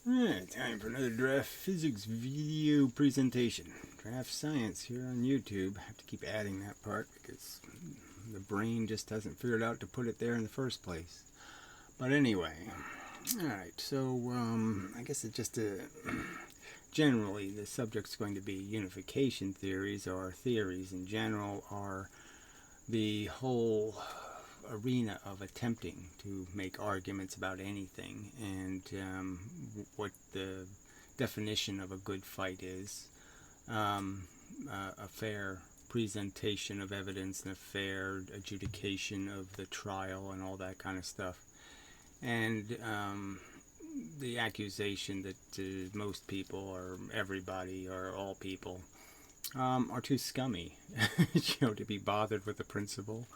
Alright, time for another draft physics video presentation. Draft science here on YouTube. I have to keep adding that part because the brain just hasn't figured out to put it there in the first place. But anyway, alright, so I guess it's just generally the subject's going to be unification theories, or theories in general, are the whole arena of attempting to make arguments about anything, and what the definition of a good fight is, a fair presentation of evidence and a fair adjudication of the trial and all that kind of stuff, and the accusation that most people, or everybody, or all people, are too scummy to be bothered with the principle.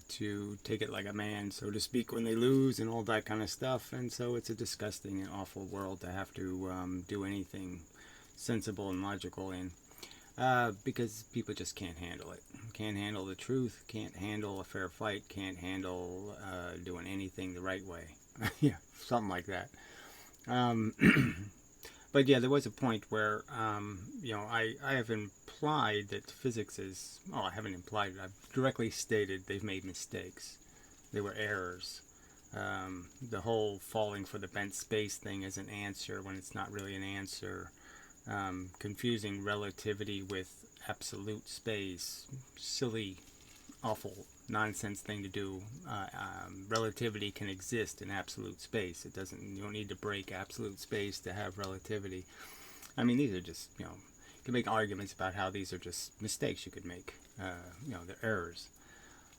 To take it like a man, so to speak, when they lose and all that kind of stuff. And so it's a disgusting and awful world to have to do anything sensible and logical in, because people just can't handle it. Can't handle the truth, can't handle a fair fight, can't handle doing anything the right way. Yeah, something like that. But yeah, there was a point where, I have implied that physics is, I haven't implied it, I've directly stated they've made mistakes. They were errors. The whole falling for the bent space thing as an answer when it's not really an answer. Confusing relativity with absolute space. Silly, awful, nonsense thing to do. Relativity can exist in absolute space. You don't need to break absolute space to have relativity. I mean, these are just, you can make arguments about how these are just mistakes you could make. They're errors.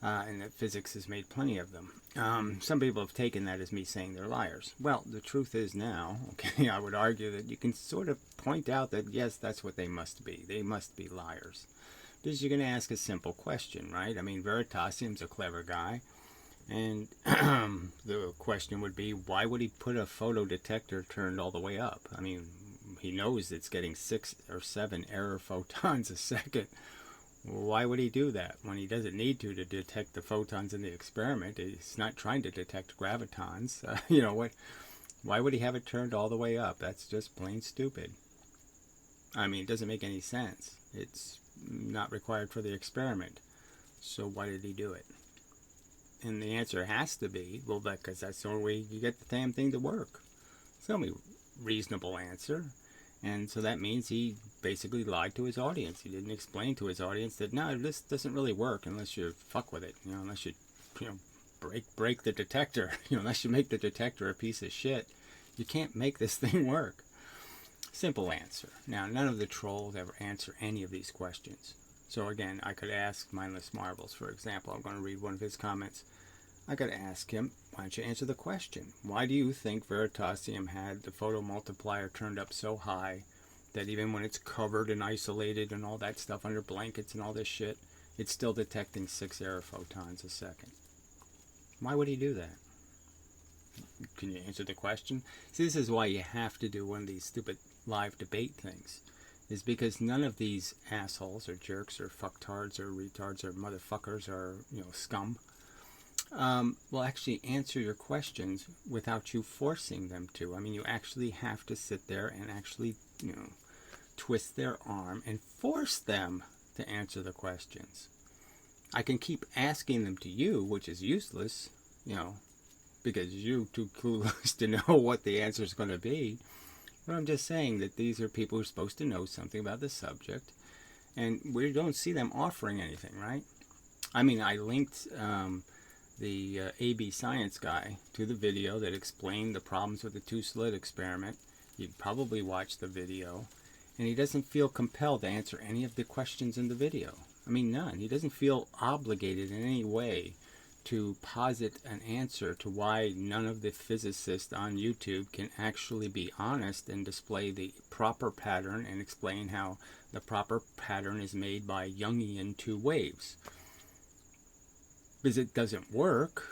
And that physics has made plenty of them. Some people have taken that as me saying they're liars. Well, the truth is now, I would argue that you can sort of point out that, yes, that's what they must be. They must be liars. Because you're going to ask a simple question, right? I mean, Veritasium's a clever guy. And the question would be, why would he put a photo detector turned all the way up? I mean, he knows it's getting 6 or 7 error photons a second. Why would he do that when he doesn't need to detect the photons in the experiment? He's not trying to detect gravitons. Why would he have it turned all the way up? That's just plain stupid. I mean, it doesn't make any sense. It's not required for the experiment. So why did he do it? And the answer has to be, well, because that's the only way you get the damn thing to work. It's the only reasonable answer. And so that means he basically lied to his audience. He didn't explain to his audience that, no, this doesn't really work unless you fuck with it. Unless you, break the detector. Unless you make the detector a piece of shit. You can't make this thing work. Simple answer. Now, none of the trolls ever answer any of these questions. So again, I could ask MindlessMarbles, for example. I'm going to read one of his comments. I could ask him, why don't you answer the question? Why do you think Veritasium had the photo multiplier turned up so high that even when it's covered and isolated and all that stuff under blankets and all this shit, it's still detecting 6 error photons a second? Why would he do that? Can you answer the question? See, this is why you have to do one of these stupid live debate things. Is because none of these assholes or jerks or fucktards or retards or motherfuckers or, scum will actually answer your questions without you forcing them to. I mean, you actually have to sit there and actually, twist their arm and force them to answer the questions. I can keep asking them to you, which is useless, because you're too clueless to know what the answer is going to be. But I'm just saying that these are people who are supposed to know something about the subject, and we don't see them offering anything, right? I mean, I linked the AB Science guy to the video that explained the problems with the 2-slit experiment. You probably watched the video, and he doesn't feel compelled to answer any of the questions in the video. I mean, none. He doesn't feel obligated in any way to posit an answer to why none of the physicists on YouTube can actually be honest and display the proper pattern and explain how the proper pattern is made by Jungian 2 waves. Because it doesn't work.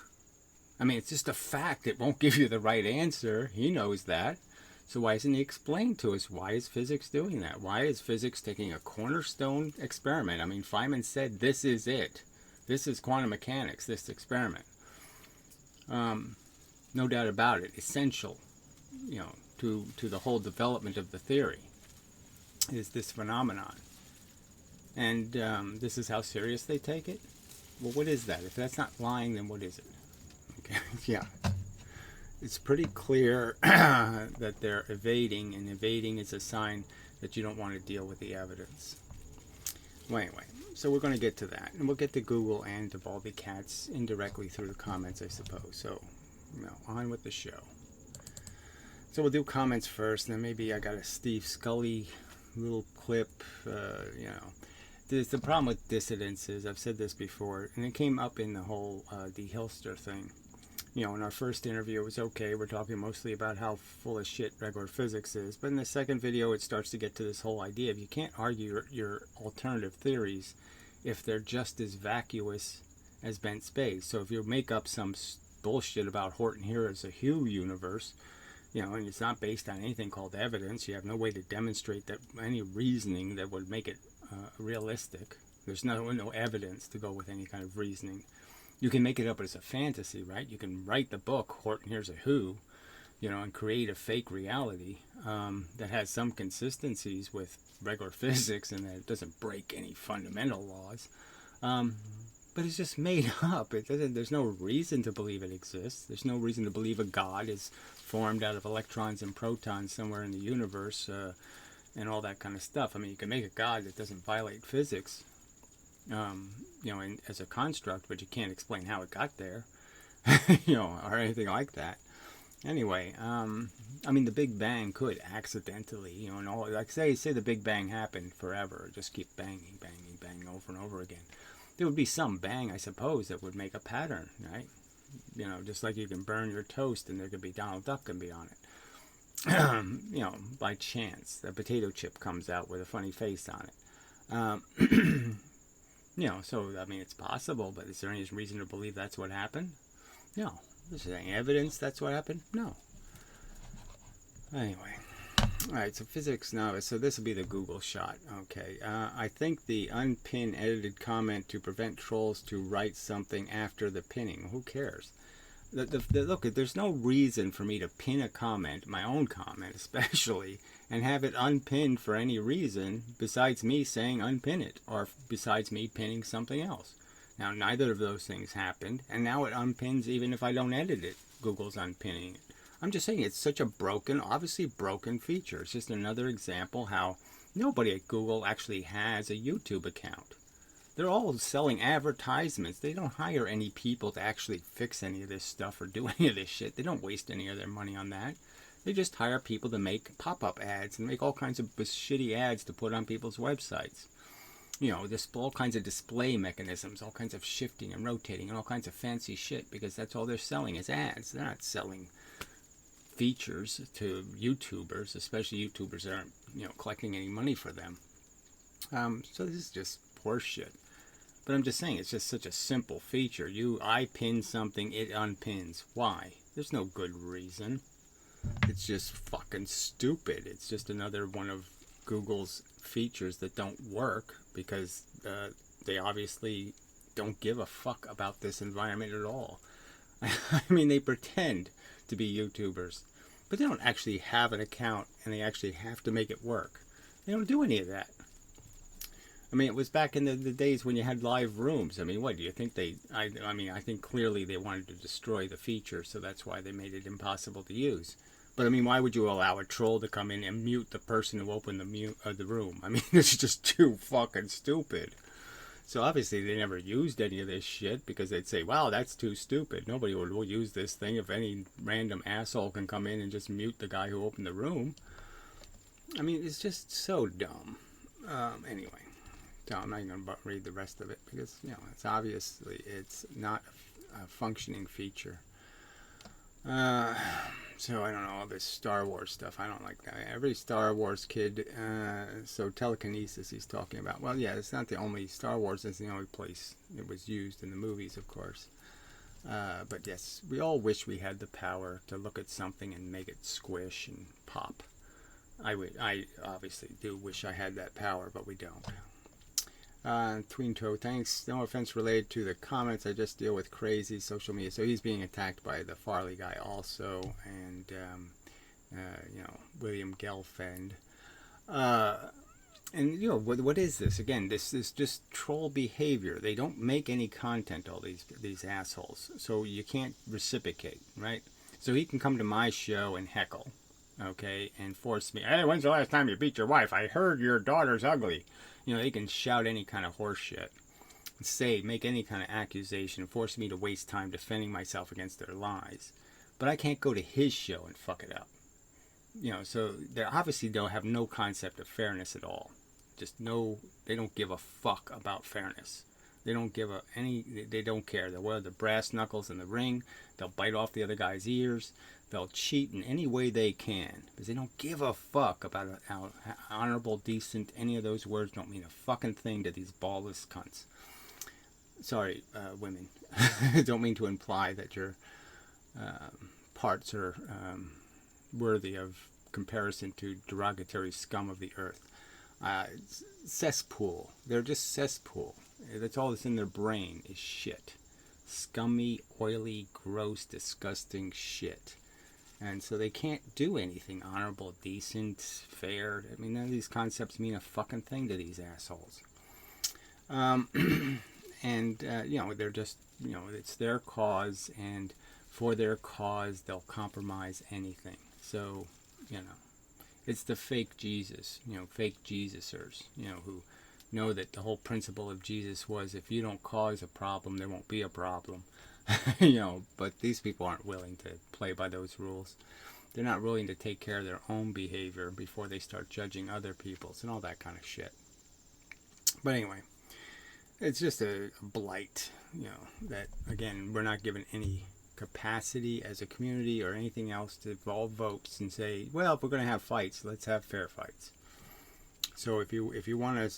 I mean, it's just a fact. It won't give you the right answer. He knows that. So why isn't he explained to us? Why is physics doing that? Why is physics taking a cornerstone experiment? I mean, Feynman said this is it. This is quantum mechanics, this experiment. No doubt about it. Essential, to the whole development of the theory, is this phenomenon. And this is how serious they take it? Well, what is that? If that's not lying, then what is it? Okay, yeah. It's pretty clear that they're evading, and evading is a sign that you don't want to deal with the evidence. Well, anyway, so we're going to get to that. And we'll get to Google and to Baldy Catz indirectly through the comments, I suppose. So, on with the show. So we'll do comments first, and then maybe I got a Steve Scully little clip, There's the problem with dissidence is, I've said this before, and it came up in the whole D. Hilster thing. In our first interview, it was okay. We're talking mostly about how full of shit regular physics is. But in the second video, it starts to get to this whole idea of you can't argue your alternative theories if they're just as vacuous as bent space. So if you make up some bullshit about Horton Hears a Hue universe, and it's not based on anything called evidence, you have no way to demonstrate that any reasoning that would make it realistic. There's no evidence to go with any kind of reasoning. You can make it up as a fantasy, right? You can write the book, Horton Hears a Who, and create a fake reality that has some consistencies with regular physics and that it doesn't break any fundamental laws. But it's just made up. There's no reason to believe it exists. There's no reason to believe a God is formed out of electrons and protons somewhere in the universe and all that kind of stuff. I mean, you can make a God that doesn't violate physics, as a construct, but you can't explain how it got there, or anything like that. Anyway, the Big Bang could accidentally, and all, like say the Big Bang happened forever, just keep banging, banging, banging over and over again. There would be some bang, I suppose, that would make a pattern, right? Just like you can burn your toast and there could be Donald Duck can be on it. By chance, a potato chip comes out with a funny face on it. So, it's possible, but is there any reason to believe that's what happened? No. Is there any evidence that's what happened? No. Anyway. Alright, so physics novice. So this will be the Google shot. Okay. I think the unpin edited comment to prevent trolls to write something after the pinning. Who cares? Look, there's no reason for me to pin a comment, my own comment especially, and have it unpinned for any reason besides me saying unpin it, or besides me pinning something else. Now, neither of those things happened, and now it unpins even if I don't edit it. Google's unpinning it. I'm just saying it's such a obviously broken feature. It's just another example how nobody at Google actually has a YouTube account. They're all selling advertisements. They don't hire any people to actually fix any of this stuff or do any of this shit. They don't waste any of their money on that. They just hire people to make pop-up ads and make all kinds of shitty ads to put on people's websites. All kinds of display mechanisms, all kinds of shifting and rotating and all kinds of fancy shit, because that's all they're selling is ads. They're not selling features to YouTubers, especially YouTubers that aren't, collecting any money for them. So this is just horseshit. But I'm just saying, it's just such a simple feature. I pin something, it unpins. Why? There's no good reason. It's just fucking stupid. It's just another one of Google's features that don't work because they obviously don't give a fuck about this environment at all. They pretend to be YouTubers, but they don't actually have an account and they actually have to make it work. They don't do any of that. It was back in the days when you had live rooms. What do you think I think clearly they wanted to destroy the feature, so that's why they made it impossible to use. But why would you allow a troll to come in and mute the person who opened the room? It's just too fucking stupid. So obviously they never used any of this shit because they'd say, wow, that's too stupid. Nobody will use this thing if any random asshole can come in and just mute the guy who opened the room. It's just so dumb. Anyway. So I'm not even going to read the rest of it because, it's not a functioning feature. So I don't know, all this Star Wars stuff, I don't like that. Every Star Wars kid, so telekinesis he's talking about. Well, yeah, it's not the only, Star Wars is the only place it was used in the movies, of course. But yes, we all wish we had the power to look at something and make it squish and pop. I obviously do wish I had that power, but we don't. Tween Toe, thanks. No offense related to the comments. I just deal with crazy social media. So he's being attacked by the Farley guy also, and William Gelfand. And what is this? Again, this is just troll behavior. They don't make any content, all these assholes. So you can't reciprocate, right? So he can come to my show and heckle, okay, and force me. Hey, when's the last time you beat your wife? I heard your daughter's ugly. They can shout any kind of horse shit, make any kind of accusation, force me to waste time defending myself against their lies. But I can't go to his show and fuck it up. So they obviously don't have no concept of fairness at all. They don't give a fuck about fairness. They don't they don't care. They'll wear the brass knuckles in the ring. They'll bite off the other guy's ears. They'll cheat in any way they can. Because they don't give a fuck about how honorable, decent, any of those words don't mean a fucking thing to these ballless cunts. Sorry, women. Don't mean to imply that your parts are worthy of comparison to derogatory scum of the earth. Cesspool. They're just cesspool. That's all that's in their brain is shit. Scummy, oily, gross, disgusting shit. And so they can't do anything honorable, decent, fair. I mean, none of these concepts mean a fucking thing to these assholes. They're just, it's their cause, and for their cause, they'll compromise anything. So, it's the fake Jesus, fake Jesusers, who know that the whole principle of Jesus was if you don't cause a problem, there won't be a problem. But these people aren't willing to play by those rules. They're not willing to take care of their own behavior before they start judging other people's and all that kind of shit. But anyway, it's just a blight, that, again, we're not given any capacity as a community or anything else to all votes and say, well, if we're going to have fights, let's have fair fights. So if you want to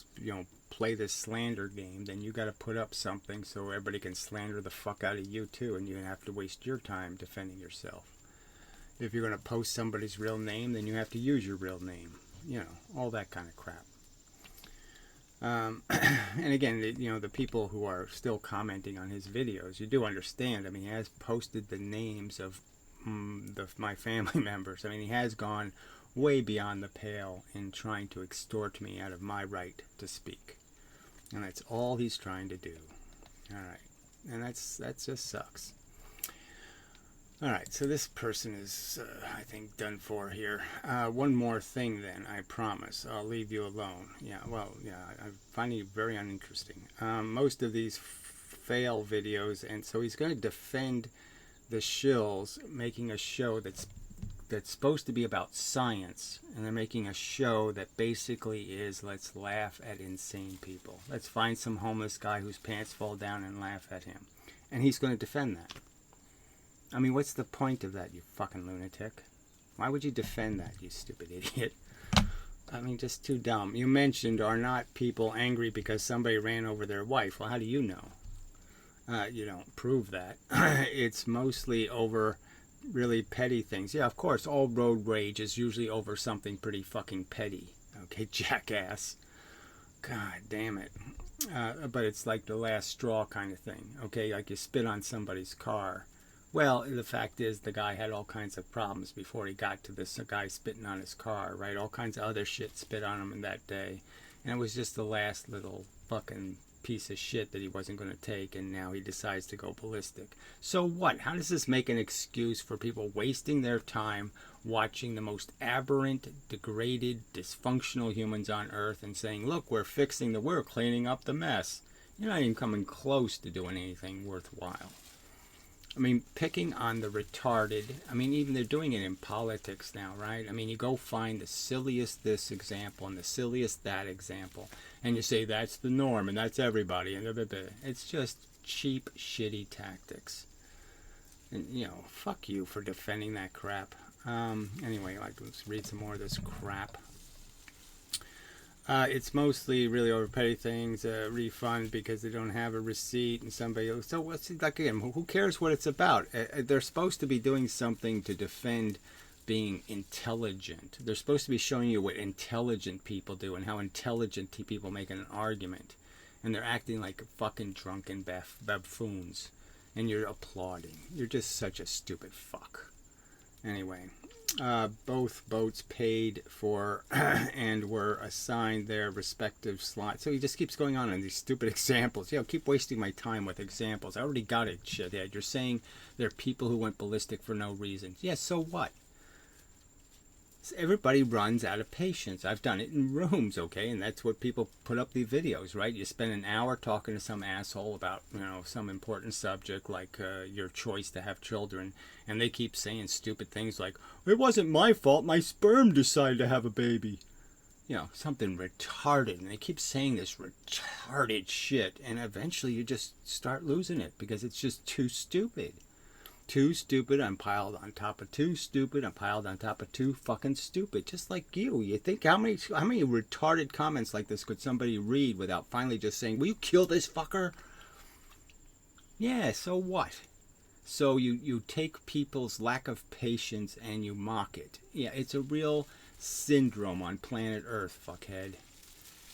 play this slander game, then you got to put up something so everybody can slander the fuck out of you too, and you have to waste your time defending yourself. If you're going to post somebody's real name, then you have to use your real name. All that kind of crap. And again, the people who are still commenting on his videos, you do understand. I mean, he has posted the names of my family members. I mean, he has gone way beyond the pale in trying to extort me out of my right to speak. And that's all he's trying to do. All right. And that just sucks. All right, so this person is, I think, done for here. One more thing, then, I promise. I'll leave you alone. I'm finding it very uninteresting. Most of these fail videos, and so he's going to defend the shills making a show that's supposed to be about science, and they're making a show that basically is, let's laugh at insane people. Let's find some homeless guy whose pants fall down and laugh at him. And he's going to defend that. I mean, what's the point of that, you fucking lunatic? Why would you defend that, you stupid idiot? I mean, just too dumb. You mentioned, are not people angry because somebody ran over their wife? Well, how do you know? You don't prove that. It's mostly over really petty things. Yeah, of course, all road rage is usually over something pretty fucking petty. Okay, jackass. God damn it. But it's like the last straw kind of thing. Okay, like you spit on somebody's car. Well, the fact is the guy had all kinds of problems before he got to this guy spitting on his car, right? All kinds of other shit spit on him in that day. And it was just the last little fucking piece of shit that he wasn't going to take, and now he decides to go ballistic. So what? How does this make an excuse for people wasting their time watching the most aberrant, degraded, dysfunctional humans on Earth and saying, look, we're cleaning up the mess? You're not even coming close to doing anything worthwhile. I mean, picking on the retarded, I mean, even they're doing it in politics now, right? I mean, you go find the silliest this example and the silliest that example, and you say that's the norm and that's everybody, and it's just cheap, shitty tactics. And, fuck you for defending that crap. Anyway, let's read some more of this crap. It's mostly really over petty things, refund because they don't have a receipt, and somebody else. So what's like again? Who cares what it's about? They're supposed to be doing something to defend being intelligent. They're supposed to be showing you what intelligent people do and how intelligent people make an argument, and they're acting like fucking drunken buffoons, and you're applauding. You're just such a stupid fuck. Anyway, Both boats paid for and were assigned their respective slots. So he just keeps going on in these stupid examples. Keep wasting my time with examples. I already got it, shithead. You're saying there are people who went ballistic for no reason. Yes, so what? Everybody runs out of patience. I've done it in rooms, okay? And that's what people put up the videos, right? You spend an hour talking to some asshole about, some important subject like your choice to have children. And they keep saying stupid things like, it wasn't my fault, my sperm decided to have a baby. Something retarded. And they keep saying this retarded shit. And eventually you just start losing it because it's just too stupid. Too stupid and piled on top of too stupid and piled on top of too fucking stupid. Just like you. You think how many retarded comments like this could somebody read without finally just saying, will you kill this fucker? Yeah, so what? So you take people's lack of patience and you mock it. Yeah, it's a real syndrome on planet Earth, fuckhead.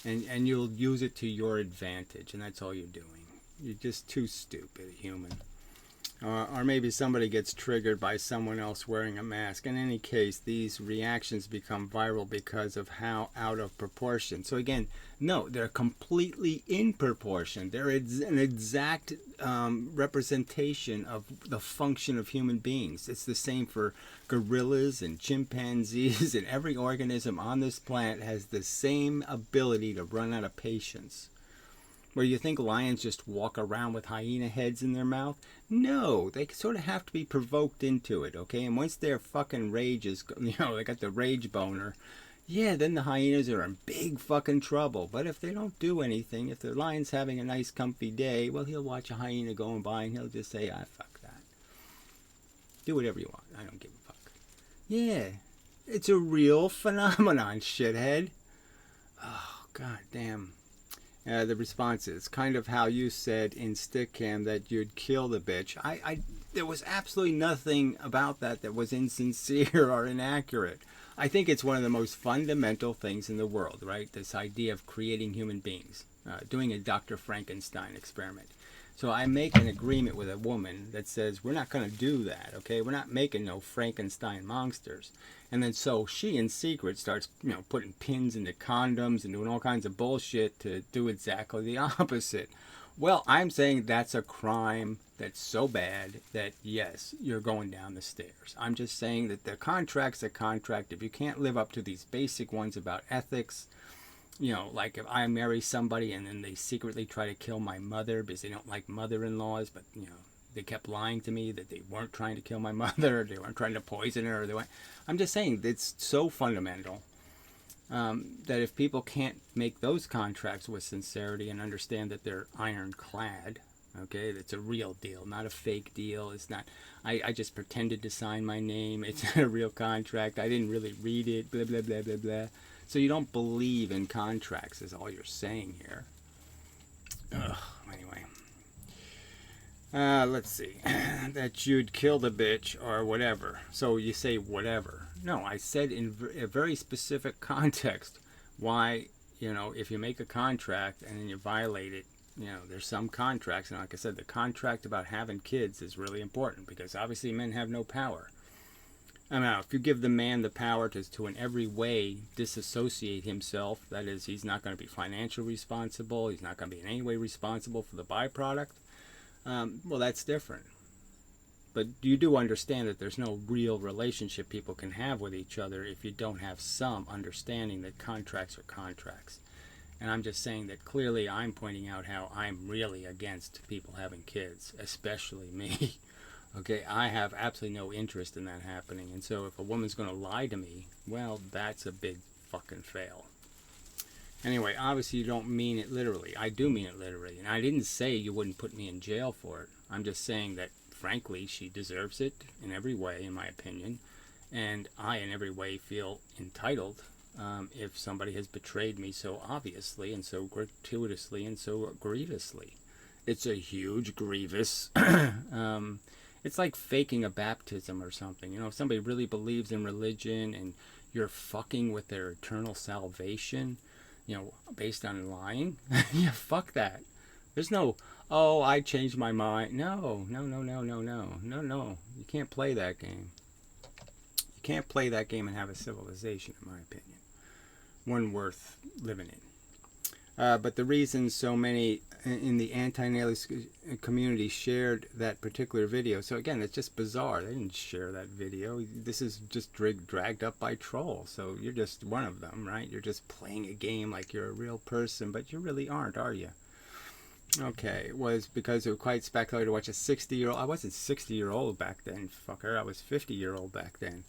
And you'll use it to your advantage, and that's all you're doing. You're just too stupid, human. Or maybe somebody gets triggered by someone else wearing a mask. In any case, these reactions become viral because of how out of proportion. So again, no, they're completely in proportion. They're an exact representation of the function of human beings. It's the same for gorillas and chimpanzees, and every organism on this planet has the same ability to run out of patience. Where you think lions just walk around with hyena heads in their mouth? No, they sort of have to be provoked into it, okay? And once their fucking rage is, they got the rage boner, yeah, then the hyenas are in big fucking trouble. But if they don't do anything, if the lion's having a nice comfy day, well, he'll watch a hyena going by and he'll just say, fuck that. Do whatever you want. I don't give a fuck. Yeah, it's a real phenomenon, shithead. Oh, god damn. The response is kind of how you said in Stickcam that you'd kill the bitch. There was absolutely nothing about that was insincere or inaccurate. I think it's one of the most fundamental things in the world, right? This idea of creating human beings, doing a Dr. Frankenstein experiment. So I make an agreement with a woman that says, we're not going to do that, okay? We're not making no Frankenstein monsters. And then so she in secret starts, putting pins into condoms and doing all kinds of bullshit to do exactly the opposite. Well, I'm saying that's a crime that's so bad that, yes, you're going down the stairs. I'm just saying that the contract's a contract. If you can't live up to these basic ones about ethics, like if I marry somebody and then they secretly try to kill my mother because they don't like mother-in-laws, but, they kept lying to me that they weren't trying to kill my mother, they weren't trying to poison her, I'm just saying it's so fundamental that if people can't make those contracts with sincerity and understand that they're ironclad, okay, that's a real deal, not a fake deal. It's not, I just pretended to sign my name, it's a real contract, I didn't really read it, blah, blah, blah, blah, blah. So you don't believe in contracts is all you're saying here. Ugh, anyway. Let's see. That you'd kill the bitch or whatever. So you say whatever. No, I said in a very specific context why, if you make a contract and then you violate it, there's some contracts. And like I said, the contract about having kids is really important because obviously men have no power. I mean, if you give the man the power to in every way disassociate himself, that is, he's not going to be financially responsible, he's not going to be in any way responsible for the byproduct, well, that's different. But you do understand that there's no real relationship people can have with each other if you don't have some understanding that contracts are contracts. And I'm just saying that clearly I'm pointing out how I'm really against people having kids, especially me. Okay, I have absolutely no interest in that happening. And so if a woman's going to lie to me, well, that's a big fucking fail. Anyway, obviously you don't mean it literally. I do mean it literally. And I didn't say you wouldn't put me in jail for it. I'm just saying that, frankly, she deserves it in every way, in my opinion. And I, in every way, feel entitled if somebody has betrayed me so obviously and so gratuitously and so grievously. It's a huge grievous... it's like faking a baptism or something. If somebody really believes in religion and you're fucking with their eternal salvation... based on lying. Yeah, fuck that. There's no, I changed my mind. No. You can't play that game. You You can't play that game and have a civilization, in my opinion. One worth living in. But the reason so many in the anti-nihilist community shared that particular video, so again, it's just bizarre. They didn't share that video. This is just dragged up by trolls. So you're just one of them, right? You're just playing a game like you're a real person, but you really aren't, are you? Okay, it was because it was quite spectacular to watch a 60-year-old. I wasn't 60-year-old back then, fucker. I was 50-year-old back then.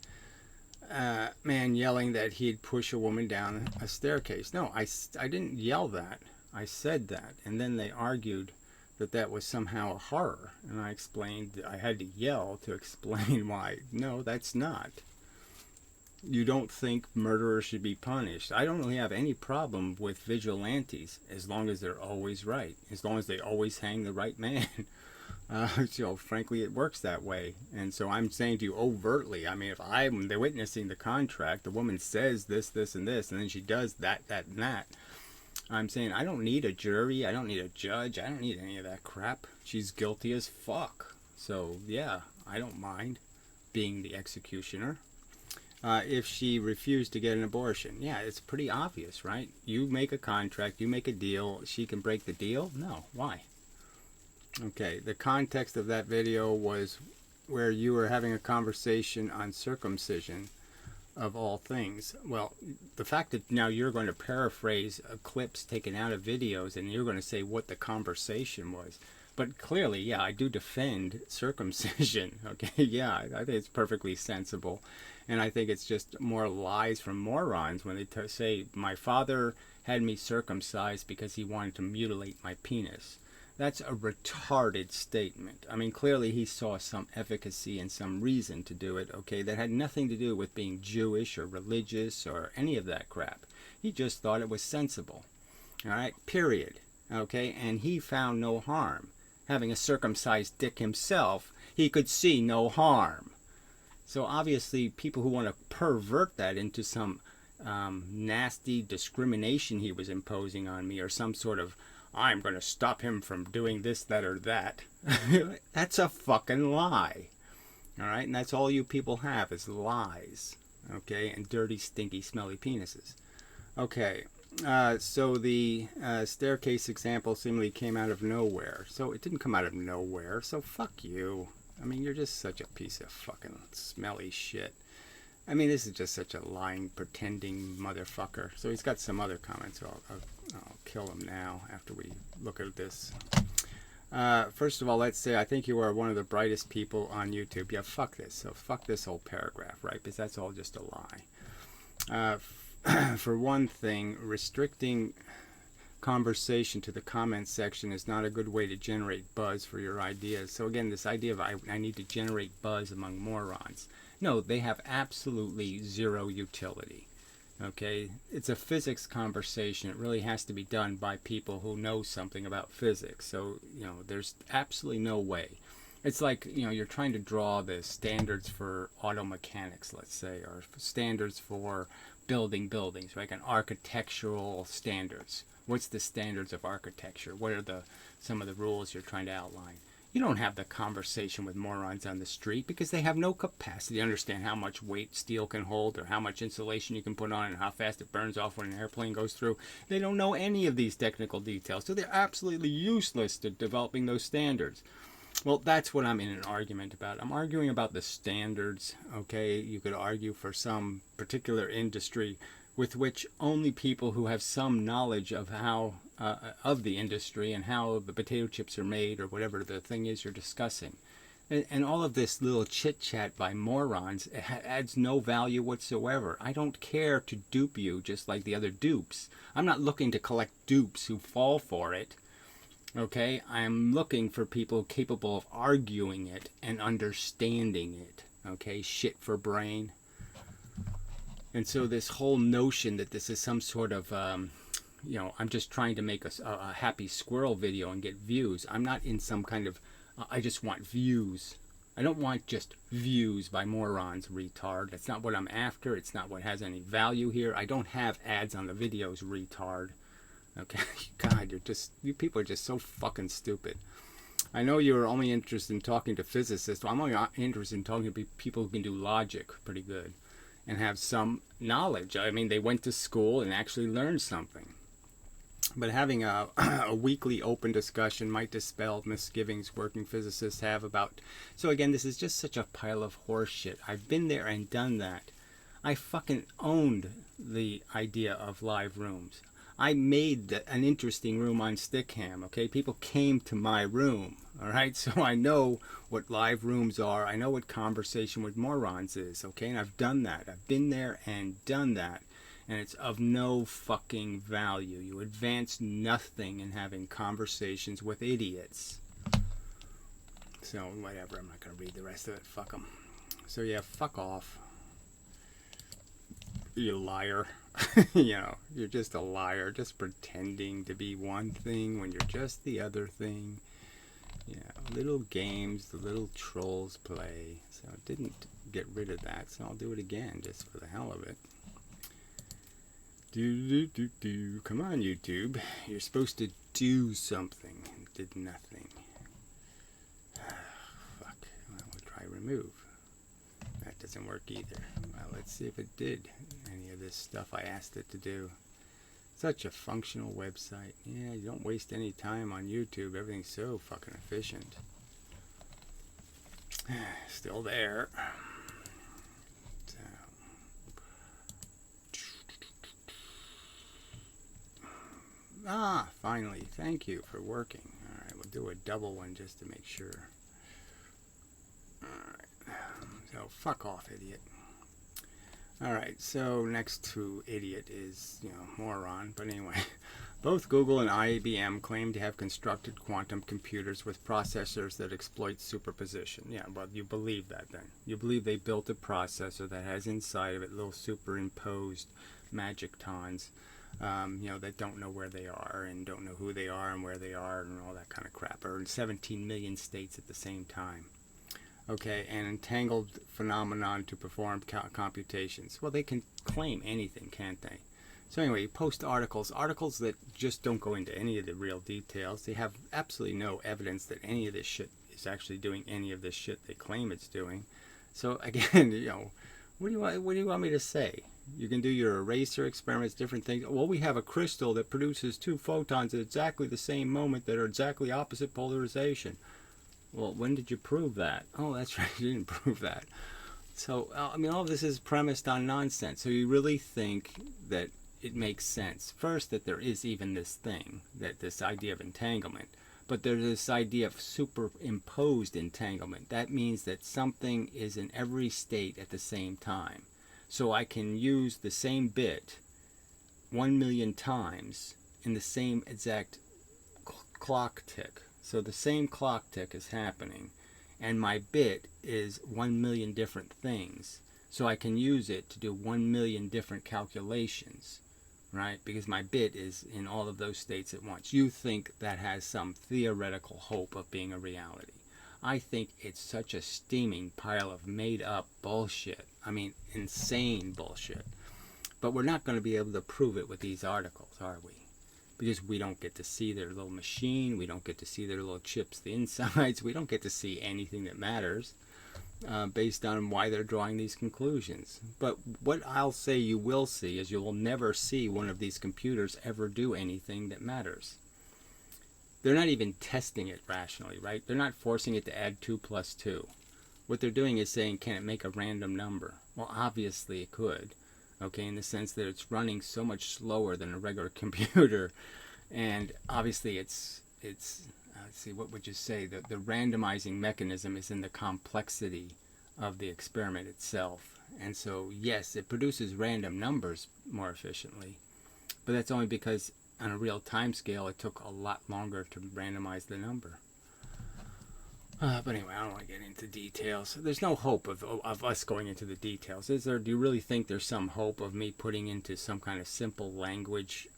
Man yelling that he'd push a woman down a staircase. No, I didn't yell that. I said that. And then they argued that that was somehow a horror. And I explained that I had to yell to explain why. No, that's not. You don't think murderers should be punished. I don't really have any problem with vigilantes as long as they're always right. As long as they always hang the right man. So frankly, it works that way. And so I'm saying to you overtly, I mean, if I'm the witnessing the contract, the woman says this, this, and this, and then she does that, that, and that. I'm saying I don't need a jury. I don't need a judge. I don't need any of that crap. She's guilty as fuck. So yeah, I don't mind being the executioner. If she refused to get an abortion, yeah, it's pretty obvious, right? You make a contract, you make a deal, she can break the deal? No. Why? Okay, the context of that video was where you were having a conversation on circumcision, of all things. Well, the fact that now you're going to paraphrase clips taken out of videos and you're going to say what the conversation was. But clearly, yeah, I do defend circumcision. Okay, yeah, I think it's perfectly sensible. And I think it's just more lies from morons when they say, my father had me circumcised because he wanted to mutilate my penis. That's a retarded statement. I mean, clearly he saw some efficacy and some reason to do it, okay, that had nothing to do with being Jewish or religious or any of that crap. He just thought it was sensible, all right, period, okay, and he found no harm. Having a circumcised dick himself, he could see no harm. So obviously people who want to pervert that into some nasty discrimination he was imposing on me or some sort of I'm going to stop him from doing this, that, or that. That's a fucking lie. All right? And that's all you people have is lies. Okay? And dirty, stinky, smelly penises. Okay. So the staircase example seemingly came out of nowhere. So it didn't come out of nowhere. So fuck you. I mean, you're just such a piece of fucking smelly shit. I mean, this is just such a lying, pretending motherfucker. So he's got some other comments. So I'll kill him now after we look at this. First of all, let's say I think you are one of the brightest people on YouTube. Yeah, fuck this. So fuck this whole paragraph, right? Because that's all just a lie. For one thing, restricting conversation to the comments section is not a good way to generate buzz for your ideas. So again, this idea of I need to generate buzz among morons. No, they have absolutely zero utility. Okay, it's a physics conversation. It really has to be done by people who know something about physics. So, you know, there's absolutely no way. It's like, you know, you're trying to draw the standards for auto mechanics, let's say, or standards for building buildings, like an architectural standards. What's the standards of architecture? What are some of the rules you're trying to outline? You don't have the conversation with morons on the street because they have no capacity to understand how much weight steel can hold or how much insulation you can put on and how fast it burns off when an airplane goes through. They don't know any of these technical details, so they're absolutely useless to developing those standards. Well, that's what I'm in an argument about. I'm arguing about the standards, okay? You could argue for some particular industry with which only people who have some knowledge of how of the industry and how the potato chips are made or whatever the thing is you're discussing. And all of this little chit-chat by morons adds no value whatsoever. I don't care to dupe you just like the other dupes. I'm not looking to collect dupes who fall for it. Okay? I'm looking for people capable of arguing it and understanding it. Okay? Shit for brain. And so this whole notion that this is some sort of, you know, I'm just trying to make a happy squirrel video and get views. I'm not in some kind of, I just want views. I don't want just views by morons, retard. That's not what I'm after. It's not what has any value here. I don't have ads on the videos, retard. Okay, God, you people are just so fucking stupid. I know you're only interested in talking to physicists. Well, I'm only interested in talking to people who can do logic pretty good. and have some knowledge. I mean, they went to school and actually learned something. But having a weekly open discussion might dispel misgivings working physicists have about... So again, this is just such a pile of horse shit. I've been there and done that. I fucking owned the idea of live rooms. I made an interesting room on Stickam, okay? People came to my room, all right? So I know what live rooms are. I know what conversation with morons is, okay? And I've done that. I've been there and done that. And it's of no fucking value. You advance nothing in having conversations with idiots. So, whatever. I'm not going to read the rest of it. Fuck them. So, yeah, fuck off. You liar. You know, you're just a liar. Just pretending to be one thing when you're just the other thing. You know, little games the little trolls play. So, I didn't get rid of that. So, I'll do it again just for the hell of it. Come on, YouTube. You're supposed to do something. And did nothing. Fuck. Well, we'll try remove. That doesn't work either. Well, let's see if it did any of this stuff I asked it to do. Such a functional website. Yeah, you don't waste any time on YouTube. Everything's so fucking efficient. Still there. Ah, finally. Thank you for working. Alright, we'll do a double one just to make sure. Alright. So, fuck off, idiot. Alright, so next to idiot is, you know, moron. But anyway, both Google and IBM claim to have constructed quantum computers with processors that exploit superposition. Yeah, well, you believe that then. You believe they built a processor that has inside of it little superimposed magic tons. You know, that don't know where they are and don't know who they are and where they are and all that kind of crap. Or in 17 million states at the same time. Okay, an entangled phenomenon to perform computations. Well, they can claim anything, can't they? So anyway, you post articles that just don't go into any of the real details. They have absolutely no evidence that any of this shit is actually doing any of this shit they claim it's doing. So again, you know, what do you want me to say? You can do your eraser experiments, different things. Well, we have a crystal that produces two photons at exactly the same moment that are exactly opposite polarization. Well, when did you prove that? Oh, that's right, you didn't prove that. So, I mean, all of this is premised on nonsense. So you really think that it makes sense, first, that there is even this thing, that this idea of entanglement. But there's this idea of superimposed entanglement. That means that something is in every state at the same time. So I can use the same bit 1 million times in the same exact clock tick. So the same clock tick is happening, and my bit is 1 million different things. So I can use it to do 1 million different calculations, right? Because my bit is in all of those states at once. You think that has some theoretical hope of being a reality. I think it's such a steaming pile of made-up bullshit. I mean, insane bullshit. But we're not going to be able to prove it with these articles, are we? Because we don't get to see their little machine. We don't get to see their little chips, the insides. We don't get to see anything that matters based on why they're drawing these conclusions. But what I'll say you will see is you will never see one of these computers ever do anything that matters. They're not even testing it rationally, right? They're not forcing it to add 2 plus 2. What they're doing is saying, can it make a random number? Well, obviously it could, okay, in the sense that it's running so much slower than a regular computer. And obviously it's let's see, what would you say? The randomizing mechanism is in the complexity of the experiment itself. And so, yes, it produces random numbers more efficiently. But that's only because on a real time scale, it took a lot longer to randomize the number. But anyway, I don't want to get into details. There's no hope of us going into the details. Is there? Do you really think there's some hope of me putting into some kind of simple language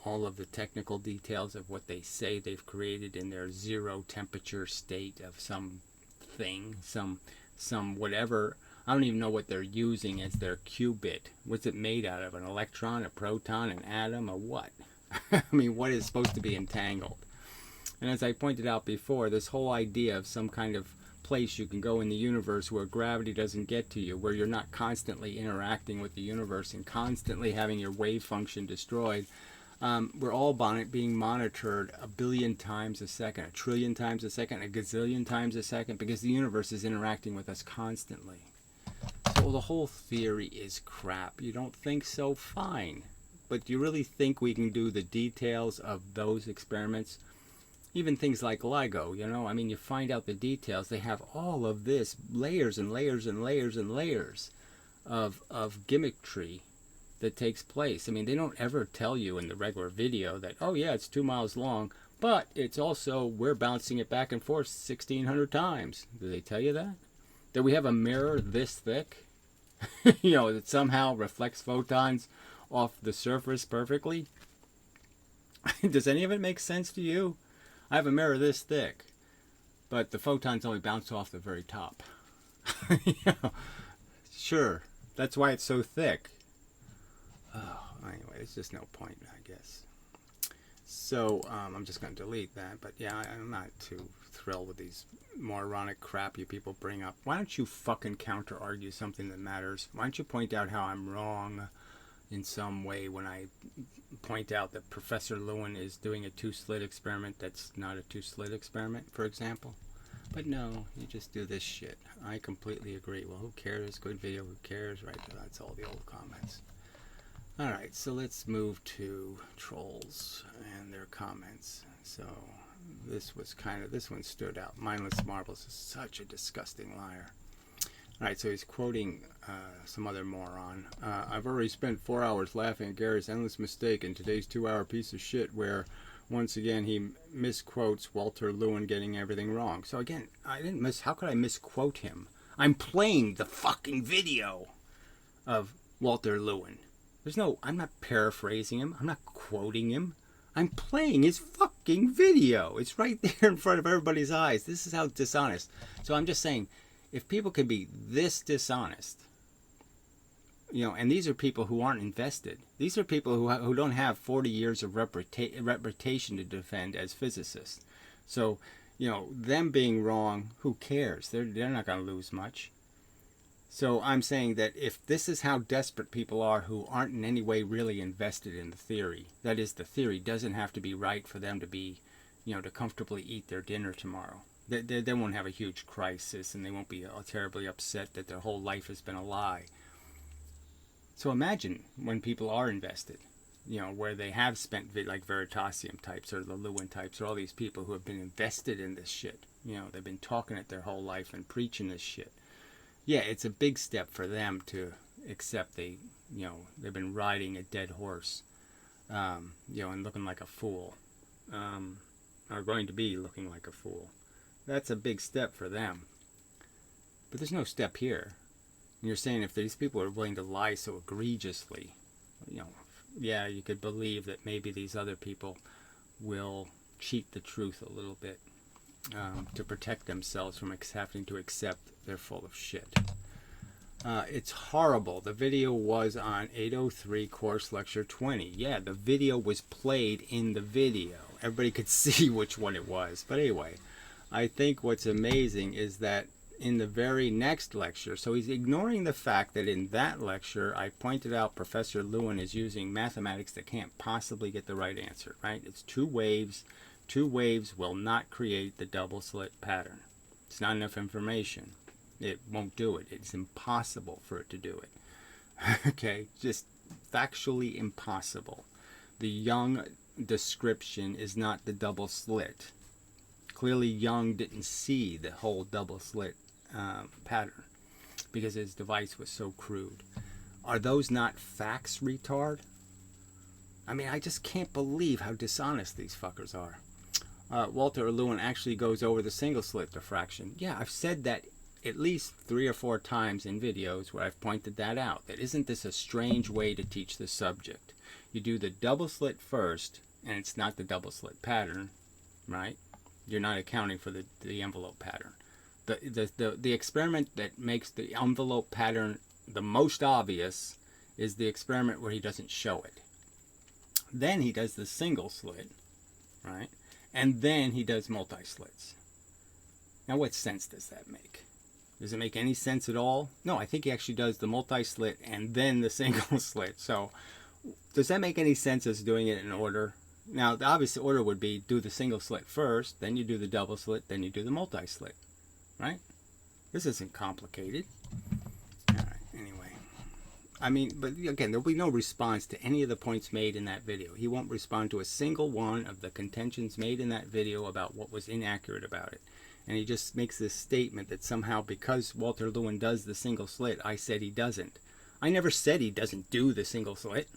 all of the technical details of what they say they've created in their zero temperature state of some thing, some whatever? I don't even know what they're using as their qubit. What's it made out of? An electron, a proton, an atom, a what? I mean, what is supposed to be entangled? And as I pointed out before, this whole idea of some kind of place you can go in the universe where gravity doesn't get to you, where you're not constantly interacting with the universe and constantly having your wave function destroyed. We're all being monitored a billion times a second, a trillion times a second, a gazillion times a second, because the universe is interacting with us constantly. So the whole theory is crap. You don't think so? Fine. But do you really think we can do the details of those experiments? Even things like LIGO, you know, I mean, you find out the details. They have all of this, layers and layers and layers and layers of gimmickry that takes place. I mean, they don't ever tell you in the regular video that, oh yeah, it's 2 miles long, but it's also, we're bouncing it back and forth 1,600 times. Do they tell you that? That we have a mirror this thick, you know, that somehow reflects photons off the surface perfectly? Does any of it make sense to you? I have a mirror this thick, but the photons only bounce off the very top. You know, sure, that's why it's so thick. Oh, anyway, it's just no point, I guess. So, I'm just going to delete that. But yeah, I'm not too thrilled with these moronic crap you people bring up. Why don't you fucking counter-argue something that matters? Why don't you point out how I'm wrong in some way when I point out that Professor Lewin is doing a 2-slit experiment that's not a 2-slit experiment, for example? But no, you just do this shit. I completely agree. Well, who cares? Good video, who cares? Right, that's all the old comments. Alright, so let's move to trolls and their comments. So, this one stood out. MindlessMarbles is such a disgusting liar. Alright, so he's quoting some other moron. I've already spent 4 hours laughing at Gary's endless mistake in today's 2-hour piece of shit where, once again, he misquotes Walter Lewin getting everything wrong. So again, how could I misquote him? I'm playing the fucking video of Walter Lewin. I'm not paraphrasing him. I'm not quoting him. I'm playing his fucking video. It's right there in front of everybody's eyes. This is how dishonest. So I'm just saying, if people can be this dishonest, you know, and these are people who aren't invested. These are people who don't have 40 years of reputation to defend as physicists. So, you know, them being wrong, who cares? They're not going to lose much. So I'm saying that if this is how desperate people are who aren't in any way really invested in the theory, that is, the theory doesn't have to be right for them to be, you know, to comfortably eat their dinner tomorrow. They won't have a huge crisis, and they won't be terribly upset that their whole life has been a lie. So imagine when people are invested, you know, where they have spent, like Veritasium types or the Lewin types or all these people who have been invested in this shit. You know, they've been talking it their whole life and preaching this shit. Yeah, it's a big step for them to accept they've been riding a dead horse, you know, and looking like a fool, are going to be looking like a fool. That's a big step for them. But there's no step here. And you're saying if these people are willing to lie so egregiously, you know, yeah, you could believe that maybe these other people will cheat the truth a little bit to protect themselves from having to accept they're full of shit. It's horrible. The video was on 803 course lecture 20. Yeah, the video was played in the video. Everybody could see which one it was. But anyway, I think what's amazing is that in the very next lecture, so he's ignoring the fact that in that lecture I pointed out Professor Lewin is using mathematics that can't possibly get the right answer, right? It's 2 waves. 2 waves will not create the double slit pattern. It's not enough information. It won't do it. It's impossible for it to do it. Okay, just factually impossible. The Young description is not the double slit. Clearly Young didn't see the whole double slit pattern because his device was so crude. Are those not facts, retard? I mean, I just can't believe how dishonest these fuckers are. Walter Lewin actually goes over the single slit diffraction. Yeah, I've said that at least 3 or 4 times in videos where I've pointed that out. That isn't this a strange way to teach the subject? You do the double slit first, and it's not the double slit pattern, right? You're not accounting for the envelope pattern. The experiment that makes the envelope pattern the most obvious is the experiment where he doesn't show it. Then he does the single slit, right? And then he does multi-slits. Now, what sense does that make? Does it make any sense at all? No, I think he actually does the multi-slit and then the single slit. So, does that make any sense as doing it in order? Now, the obvious order would be do the single slit first, then you do the double slit, then you do the multi-slit, right? This isn't complicated. All right, anyway. I mean, but again, there'll be no response to any of the points made in that video. He won't respond to a single one of the contentions made in that video about what was inaccurate about it. And he just makes this statement that somehow because Walter Lewin does the single slit, I said he doesn't. I never said he doesn't do the single slit.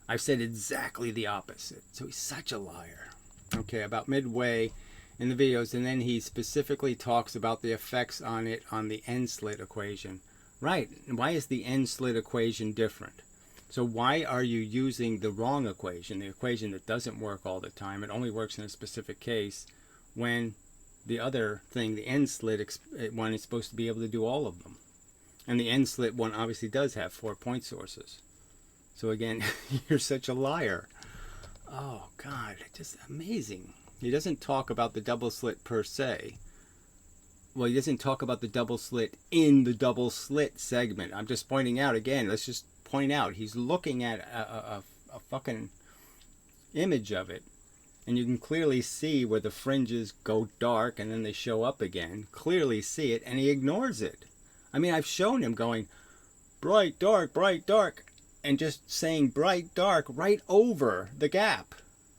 I've said exactly the opposite. So he's such a liar. Okay, about midway in the videos, and then he specifically talks about the effects on it on the N-slit equation. Right, why is the N-slit equation different? So why are you using the wrong equation, the equation that doesn't work all the time, it only works in a specific case, when the other thing, the N-slit one, is supposed to be able to do all of them? And the N-slit one obviously does have 4 point sources. So again, you're such a liar. Oh God, just amazing. He doesn't talk about the double slit per se. Well, he doesn't talk about the double slit in the double slit segment. I'm just pointing out again, let's just point out, he's looking at a fucking image of it. And you can clearly see where the fringes go dark and then they show up again. Clearly see it, and he ignores it. I mean, I've shown him going bright, dark, and just saying bright, dark right over the gap.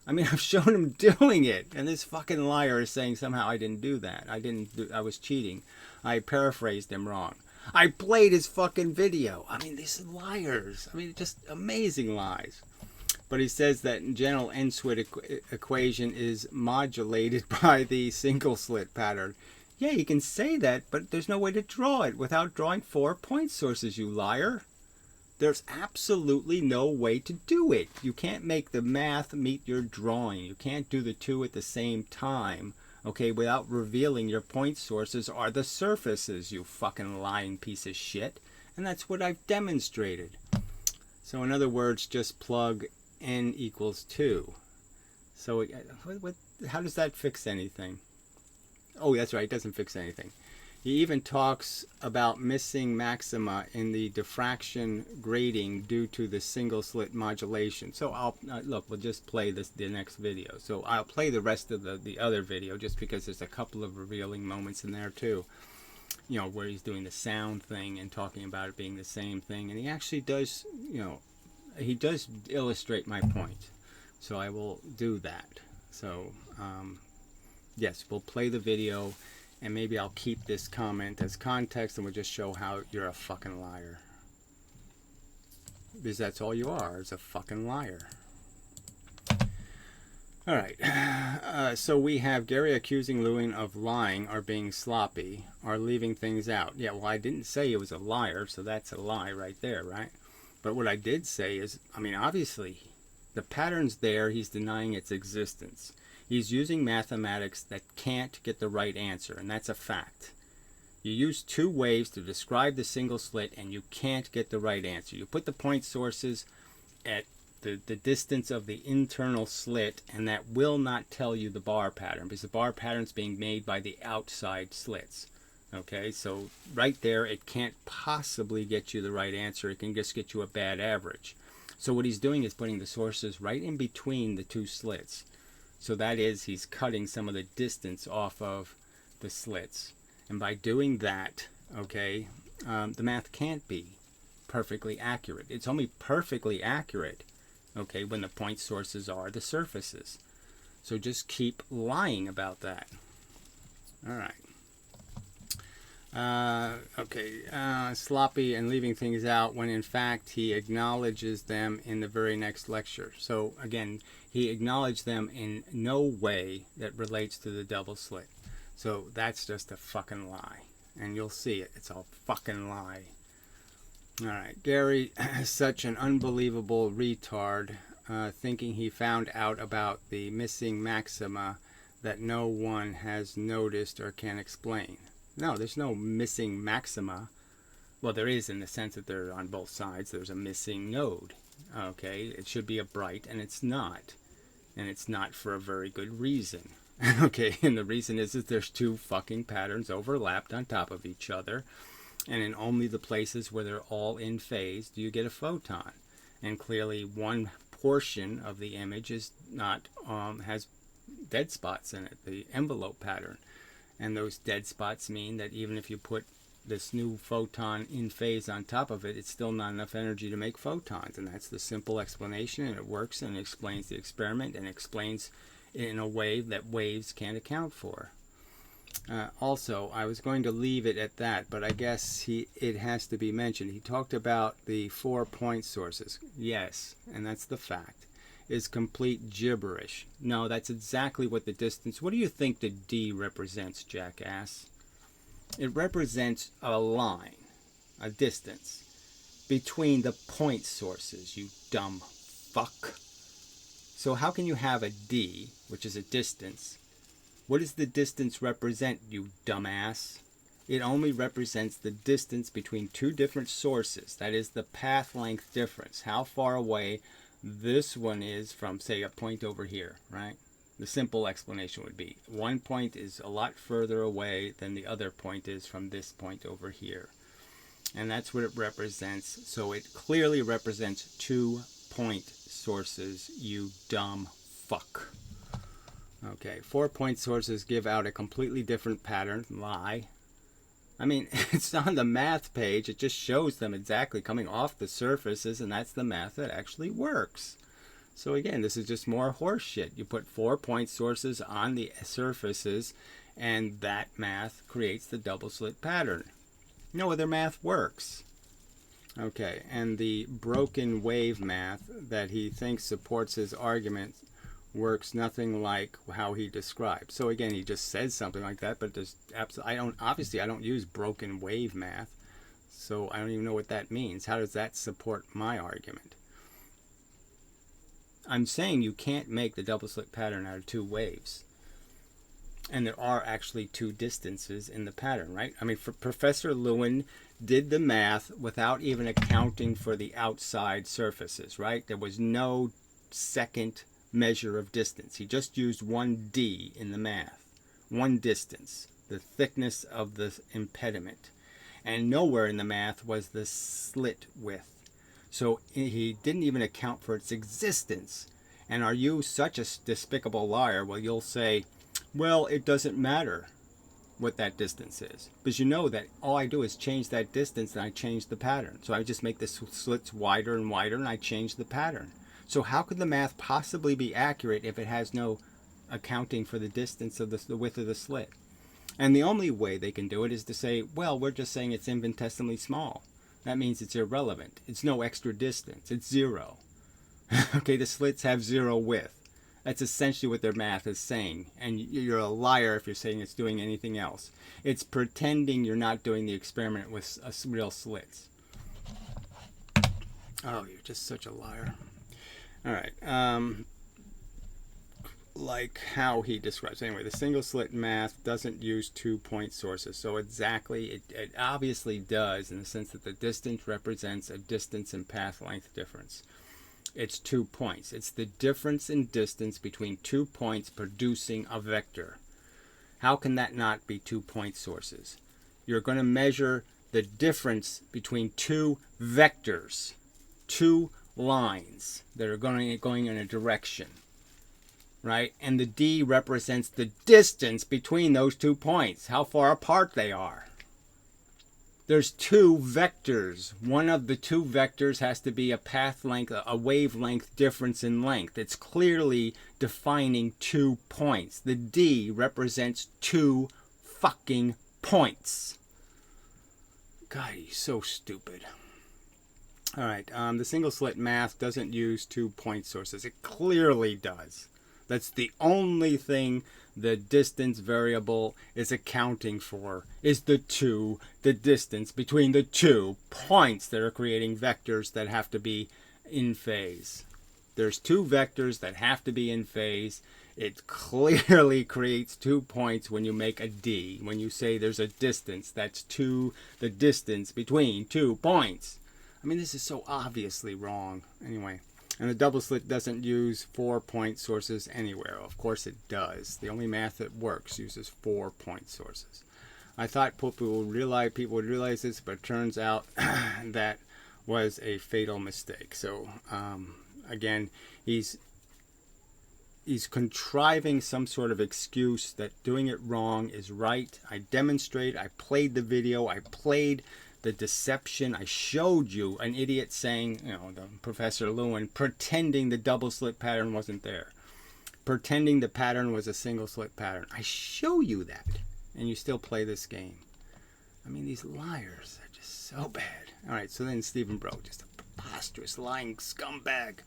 I mean, I've shown him doing it, and this fucking liar is saying somehow I didn't do that. I was cheating. I paraphrased him wrong. I played his fucking video. I mean, these liars. I mean, just amazing lies. But he says that in general, N-slit equation is modulated by the single slit pattern. Yeah, you can say that, but there's no way to draw it without drawing 4 point sources, you liar. There's absolutely no way to do it. You can't make the math meet your drawing. You can't do the two at the same time, okay, without revealing your point sources are the surfaces, you fucking lying piece of shit. And that's what I've demonstrated. So in other words, just plug n equals 2. So how does that fix anything? Oh, that's right, it doesn't fix anything. He even talks about missing maxima in the diffraction grading due to the single slit modulation. So I'll look, we'll just play the next video. So I'll play the rest of the other video just because there's a couple of revealing moments in there too. You know, where he's doing the sound thing and talking about it being the same thing. And he actually does, you know, he does illustrate my point. So I will do that. So, yes, we'll play the video. And maybe I'll keep this comment as context and we'll just show how you're a fucking liar. Because that's all you are, is a fucking liar. Alright, so we have Gary accusing Lewin of lying or being sloppy or leaving things out. Yeah, well, I didn't say he was a liar, so that's a lie right there, right? But what I did say is, I mean, obviously, the pattern's there, he's denying its existence. He's using mathematics that can't get the right answer, and that's a fact. You use 2 waves to describe the single slit, and you can't get the right answer. You put the point sources at the distance of the internal slit, and that will not tell you the bar pattern, because the bar pattern's being made by the outside slits. Okay, so right there, it can't possibly get you the right answer. It can just get you a bad average. So what he's doing is putting the sources right in between the 2 slits. So that is, he's cutting some of the distance off of the slits. And by doing that, okay, the math can't be perfectly accurate. It's only perfectly accurate, okay, when the point sources are the surfaces. So just keep lying about that. All right. Sloppy and leaving things out when in fact he acknowledges them in the very next lecture. So again, he acknowledged them in no way that relates to the double slit. So that's just a fucking lie. And you'll see it. It's a fucking lie. Alright, Gary is such an unbelievable retard, thinking he found out about the missing maxima that no one has noticed or can explain. No, there's no missing maxima. Well, there is in the sense that they're on both sides. There's a missing node. Okay, it should be a bright, and it's not. And it's not for a very good reason. Okay, and the reason is that there's two fucking patterns overlapped on top of each other, and in only the places where they're all in phase do you get a photon. And clearly one portion of the image is not has dead spots in it, the envelope pattern. And those dead spots mean that even if you put this new photon in phase on top of it, it's still not enough energy to make photons. And that's the simple explanation, and it works and it explains the experiment and explains in a way that waves can't account for. Also, I was going to leave it at that, but I guess it has to be mentioned. He talked about the 4-point sources. Yes, and that's the fact. Is complete gibberish. No, that's exactly what the distance... What do you think the D represents, jackass? It represents a line, a distance, between the point sources, you dumb fuck. So how can you have a D, which is a distance? What does the distance represent, you dumbass? It only represents the distance between two different sources. That is the path length difference. How far away this one is from, say, a point over here, right? The simple explanation would be one point is a lot further away than the other point is from this point over here. And that's what it represents. So it clearly represents 2-point sources, you dumb fuck. Okay, 4-point sources give out a completely different pattern. Lie. I mean, it's on the math page. It just shows them exactly coming off the surfaces, and that's the math that actually works. So again, this is just more horse shit. You put 4-point sources on the surfaces, and that math creates the double slit pattern. No other math works. Okay, and the broken wave math that he thinks supports his argument works nothing like how he described. So again, he just says something like that, but there's obviously I don't use broken wave math, so I don't even know what that means. How does that support my argument? I'm saying you can't make the double slit pattern out of 2 waves. And there are actually 2 distances in the pattern, right? I mean, Professor Lewin did the math without even accounting for the outside surfaces, right? There was no second measure of distance. He just used 1D in the math. 1 distance, the thickness of the impediment. And nowhere in the math was the slit width. So he didn't even account for its existence. And are you such a despicable liar? Well, you'll say, well, it doesn't matter what that distance is. Because you know that all I do is change that distance and I change the pattern. So I just make the slits wider and wider and I change the pattern. So how could the math possibly be accurate if it has no accounting for the distance of the width of the slit? And the only way they can do it is to say, well, we're just saying it's infinitesimally small. That means it's irrelevant. It's no extra distance. It's 0. Okay, the slits have 0 width. That's essentially what their math is saying. And you're a liar if you're saying it's doing anything else. It's pretending you're not doing the experiment with real slits. Oh, you're just such a liar. All right. Like how he describes. Anyway, the single slit math doesn't use 2-point sources. So exactly, it obviously does in the sense that the distance represents a distance and path length difference. It's 2 points. It's the difference in distance between 2 points producing a vector. How can that not be 2-point sources? You're going to measure the difference between 2 vectors, 2 lines that are going in a direction. Right? And the D represents the distance between those 2 points, how far apart they are. There's 2 vectors. One of the 2 vectors has to be a path length, a wavelength difference in length. It's clearly defining 2 points. The D represents 2 fucking points. God, he's so stupid. All right, the single slit math doesn't use 2-point sources. It clearly does. That's the only thing the distance variable is accounting for, is the distance between the 2 points that are creating vectors that have to be in phase. There's 2 vectors that have to be in phase. It clearly creates 2 points when you make a D. When you say there's a distance, that's the distance between 2 points. I mean, this is so obviously wrong. Anyway. And the double slit doesn't use 4-point sources anywhere. Of course it does. The only math that works uses 4-point sources. I thought people would realize this, but it turns out that was a fatal mistake. So again, he's contriving some sort of excuse that doing it wrong is right. I demonstrate. I played the video. I played the deception. I showed you an idiot saying, you know, the Professor Lewin, pretending the double slit pattern wasn't there, pretending the pattern was a single slit pattern. I show you that, and you still play this game. I mean, these liars are just so bad. All right, so then Stephen Bro, just a preposterous lying scumbag.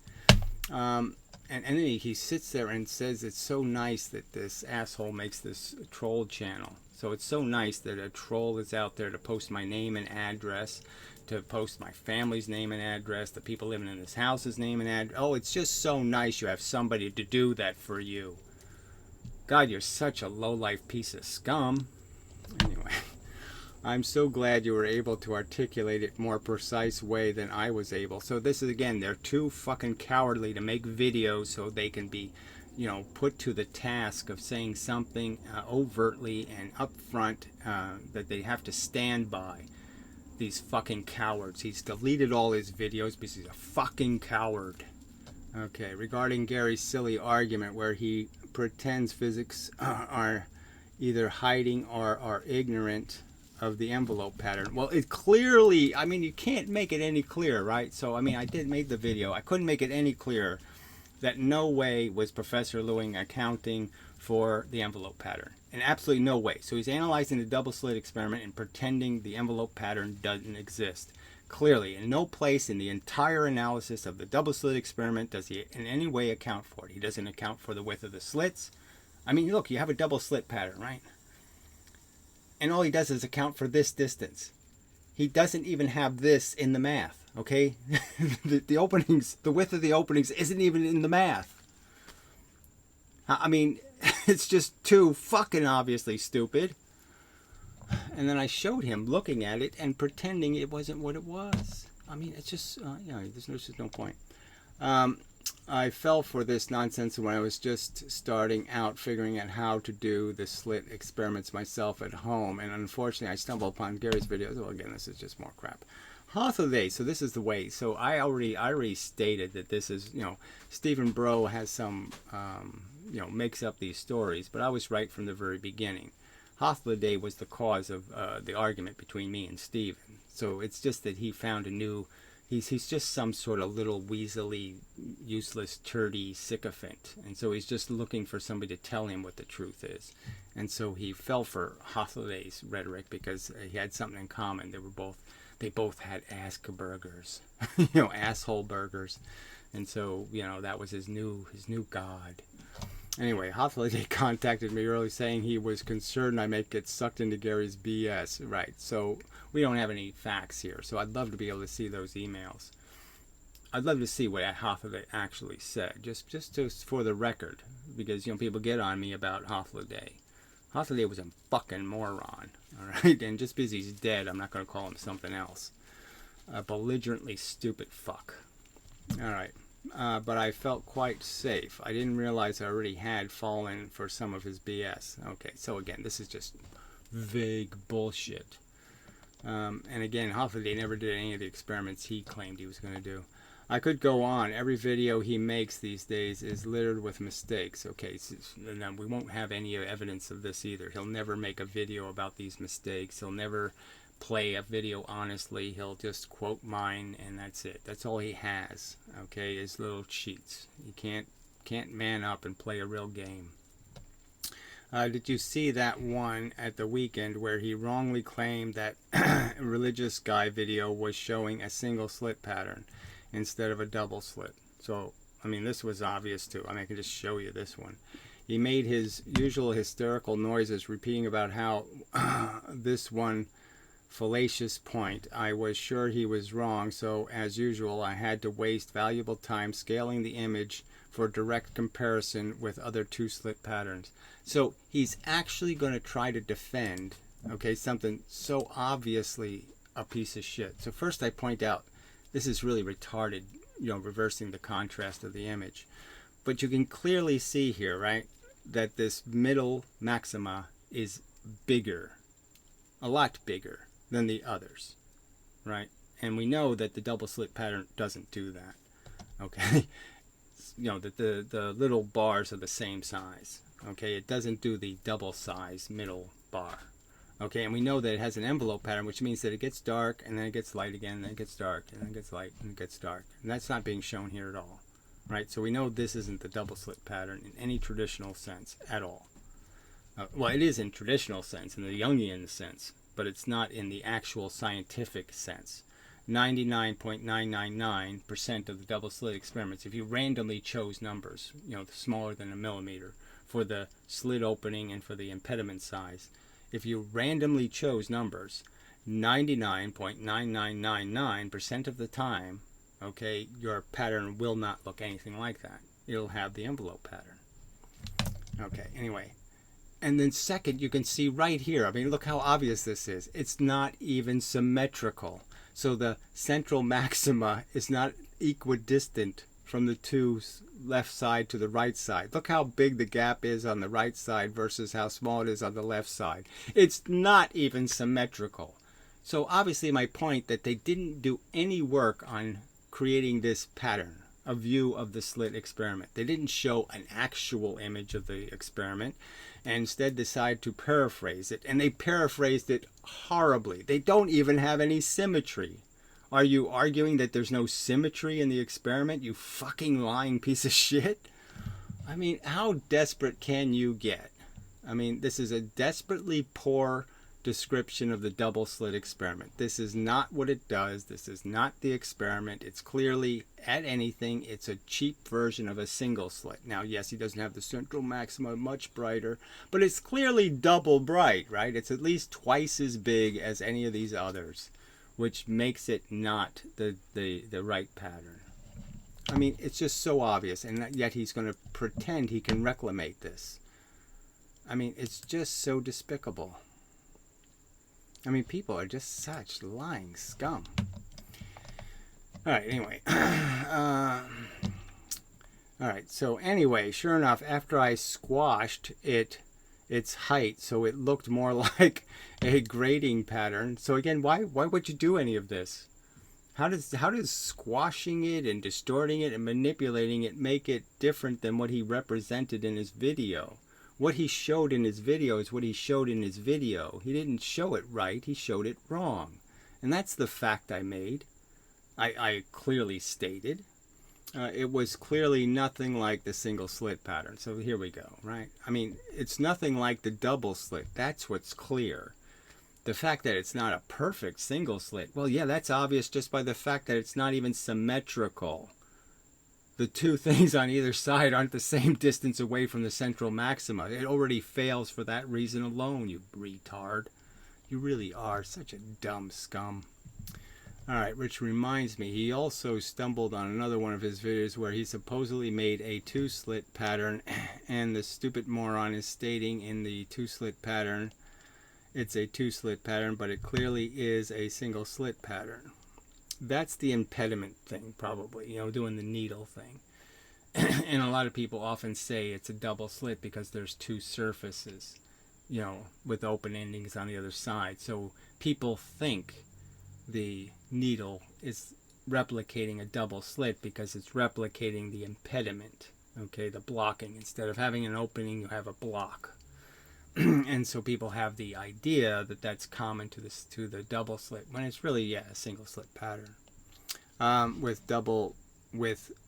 And then he sits there and says it's so nice that this asshole makes this troll channel. So it's so nice that a troll is out there to post my name and address, to post my family's name and address, the people living in this house's name and address. Oh, it's just so nice you have somebody to do that for you. God, you're such a low-life piece of scum. Anyway, I'm so glad you were able to articulate it more precise way than I was able. So this is, again, they're too fucking cowardly to make videos so they can be, you know, put to the task of saying something overtly and upfront that they have to stand by. These fucking cowards. He's deleted all his videos because he's a fucking coward. Okay, regarding Gary's silly argument where he pretends physics are either hiding or are ignorant of the envelope pattern. Well, it clearly, I mean, you can't make it any clearer, right? So, I mean, I did make the video. I couldn't make it any clearer that no way was Professor Lewin accounting for the envelope pattern. And absolutely no way. So he's analyzing the double slit experiment and pretending the envelope pattern doesn't exist. Clearly, in no place in the entire analysis of the double slit experiment does he in any way account for it. He doesn't account for the width of the slits. I mean, look, you have a double slit pattern, right? And all he does is account for this distance. He doesn't even have this in the math, okay? the openings, the width of the openings isn't even in the math. I mean, it's just too fucking obviously stupid. And then I showed him looking at it and pretending it wasn't what it was. I mean, it's just, there's just no point. I fell for this nonsense when I was just starting out figuring out how to do the slit experiments myself at home. And unfortunately, I stumbled upon Gary's videos. Well, again, this is just more crap. Holiday. So this is the way. So I already stated that this is, you know, Stephen Bro has some, you know, makes up these stories. But I was right from the very beginning. Holiday was the cause of the argument between me and Stephen. So it's just that he found a new... He's just some sort of little weaselly, useless, turdy sycophant. And so he's just looking for somebody to tell him what the truth is. And so he fell for Holiday's rhetoric because he had something in common. They both had Askerburgers, you know, asshole burgers. And so, you know, that was his new god. Anyway, Holiday contacted me early saying he was concerned I might get sucked into Gary's BS. Right, so we don't have any facts here. So I'd love to be able to see those emails. I'd love to see what Holiday actually said, just for the record. Because, you know, people get on me about Holiday. Holiday was a fucking moron, all right? And just because he's dead, I'm not going to call him something else. A belligerently stupid fuck. All right. But I felt quite safe. I didn't realize I already had fallen for some of his BS. Okay, so again, this is just vague bullshit. And again, Holiday never did any of the experiments he claimed he was going to do. I could go on. Every video he makes these days is littered with mistakes. Okay, so we won't have any evidence of this either. He'll never make a video about these mistakes. He'll never play a video honestly. He'll just quote mine and that's it. That's all he has, okay, is little cheats. He can't man up and play a real game. Did you see that one at the weekend where he wrongly claimed that a religious guy video was showing a single slit pattern instead of a double slit? So, I mean, this was obvious too. I mean, I can just show you this one. He made his usual hysterical noises repeating about how this one fallacious point. I was sure he was wrong, so as usual I had to waste valuable time scaling the image for direct comparison with other two-slit patterns. So he's actually going to try to defend, okay, something so obviously a piece of shit. So first I point out this is really retarded reversing the contrast of the image. But you can clearly see here, right, that this middle maxima is bigger, a lot bigger than the others, right? And we know that the double slit pattern doesn't do that, okay? That the little bars are the same size, okay? It doesn't do the double size middle bar, okay? And we know that it has an envelope pattern, which means that it gets dark, and then it gets light again, and then it gets dark, and then it gets light, and it gets dark. And that's not being shown here at all, right? So we know this isn't the double slit pattern in any traditional sense at all. Well, it is in traditional sense, in the Jungian sense, but it's not in the actual scientific sense. 99.999% of the double slit experiments, if you randomly chose numbers, smaller than a millimeter, for the slit opening and for the impediment size, if you randomly chose numbers, 99.9999% of the time, okay, your pattern will not look anything like that. It'll have the envelope pattern. Okay, anyway. And then second, you can see right here, I mean, look how obvious this is. It's not even symmetrical. So the central maxima is not equidistant from the two left side to the right side. Look how big the gap is on the right side versus how small it is on the left side. It's not even symmetrical. So obviously my point that they didn't do any work on creating this pattern, a view of the slit experiment. They didn't show an actual image of the experiment, and instead decide to paraphrase it. And they paraphrased it horribly. They don't even have any symmetry. Are you arguing that there's no symmetry in the experiment, you fucking lying piece of shit? I mean, how desperate can you get? I mean, this is a desperately poor description of the double slit experiment. This is not what it does. This is not the experiment. It's clearly, at anything, it's a cheap version of a single slit. Now, yes, he doesn't have the central maxima, much brighter, but it's clearly double bright, right? It's at least twice as big as any of these others, which makes it not the right pattern. I mean, it's just so obvious, and yet he's going to pretend he can reclamate this. I mean, it's just so despicable. I mean, people are just such lying scum. Alright, anyway. Alright, so anyway, sure enough, after I squashed its height so it looked more like a grading pattern. So again, why would you do any of this? How does squashing it and distorting it and manipulating it make it different than what he represented in his video? What he showed in his video is what he showed in his video. He didn't show it right, he showed it wrong. And that's the fact I made. I clearly stated. It was clearly nothing like the single slit pattern. So here we go, right? I mean, it's nothing like the double slit. That's what's clear. The fact that it's not a perfect single slit, well, yeah, that's obvious just by the fact that it's not even symmetrical. The two things on either side aren't the same distance away from the central maxima. It already fails for that reason alone, you retard. You really are such a dumb scum. Alright, which reminds me, he also stumbled on another one of his videos where he supposedly made a two-slit pattern, and the stupid moron is stating in the two-slit pattern, it's a two-slit pattern, but it clearly is a single slit pattern. That's the impediment thing, probably, doing the needle thing. And a lot of people often say it's a double slit because there's two surfaces, with open endings on the other side. So people think the needle is replicating a double slit because it's replicating the impediment, okay, the blocking. Instead of having an opening, you have a block. And so people have the idea that that's common to the double slit, when it's really, a single slit pattern with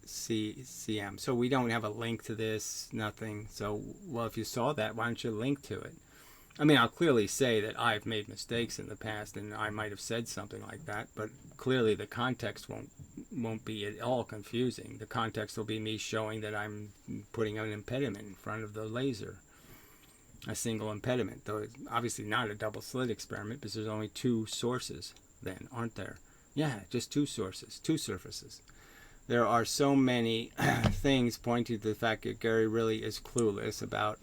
CM. So we don't have a link to this, nothing. So, well, if you saw that, why don't you link to it? I mean, I'll clearly say that I've made mistakes in the past, and I might have said something like that, but clearly the context won't be at all confusing. The context will be me showing that I'm putting an impediment in front of the laser. A single impediment, though it's obviously not a double slit experiment because there's only two sources then, aren't there? Yeah, just two sources, two surfaces. There are so many things pointing to the fact that Gary really is clueless about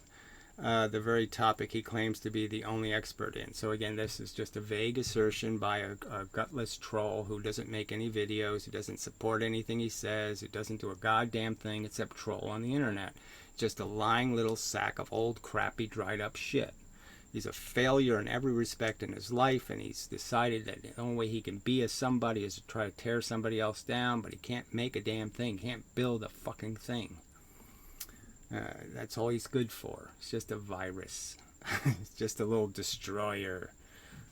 the very topic he claims to be the only expert in. So again, this is just a vague assertion by a gutless troll who doesn't make any videos, who doesn't support anything he says, who doesn't do a goddamn thing except troll on the internet. Just a lying little sack of old, crappy, dried up shit. He's a failure in every respect in his life, and he's decided that the only way he can be a somebody is to try to tear somebody else down, but he can't make a damn thing, can't build a fucking thing. That's all he's good for. It's just a virus. It's just a little destroyer.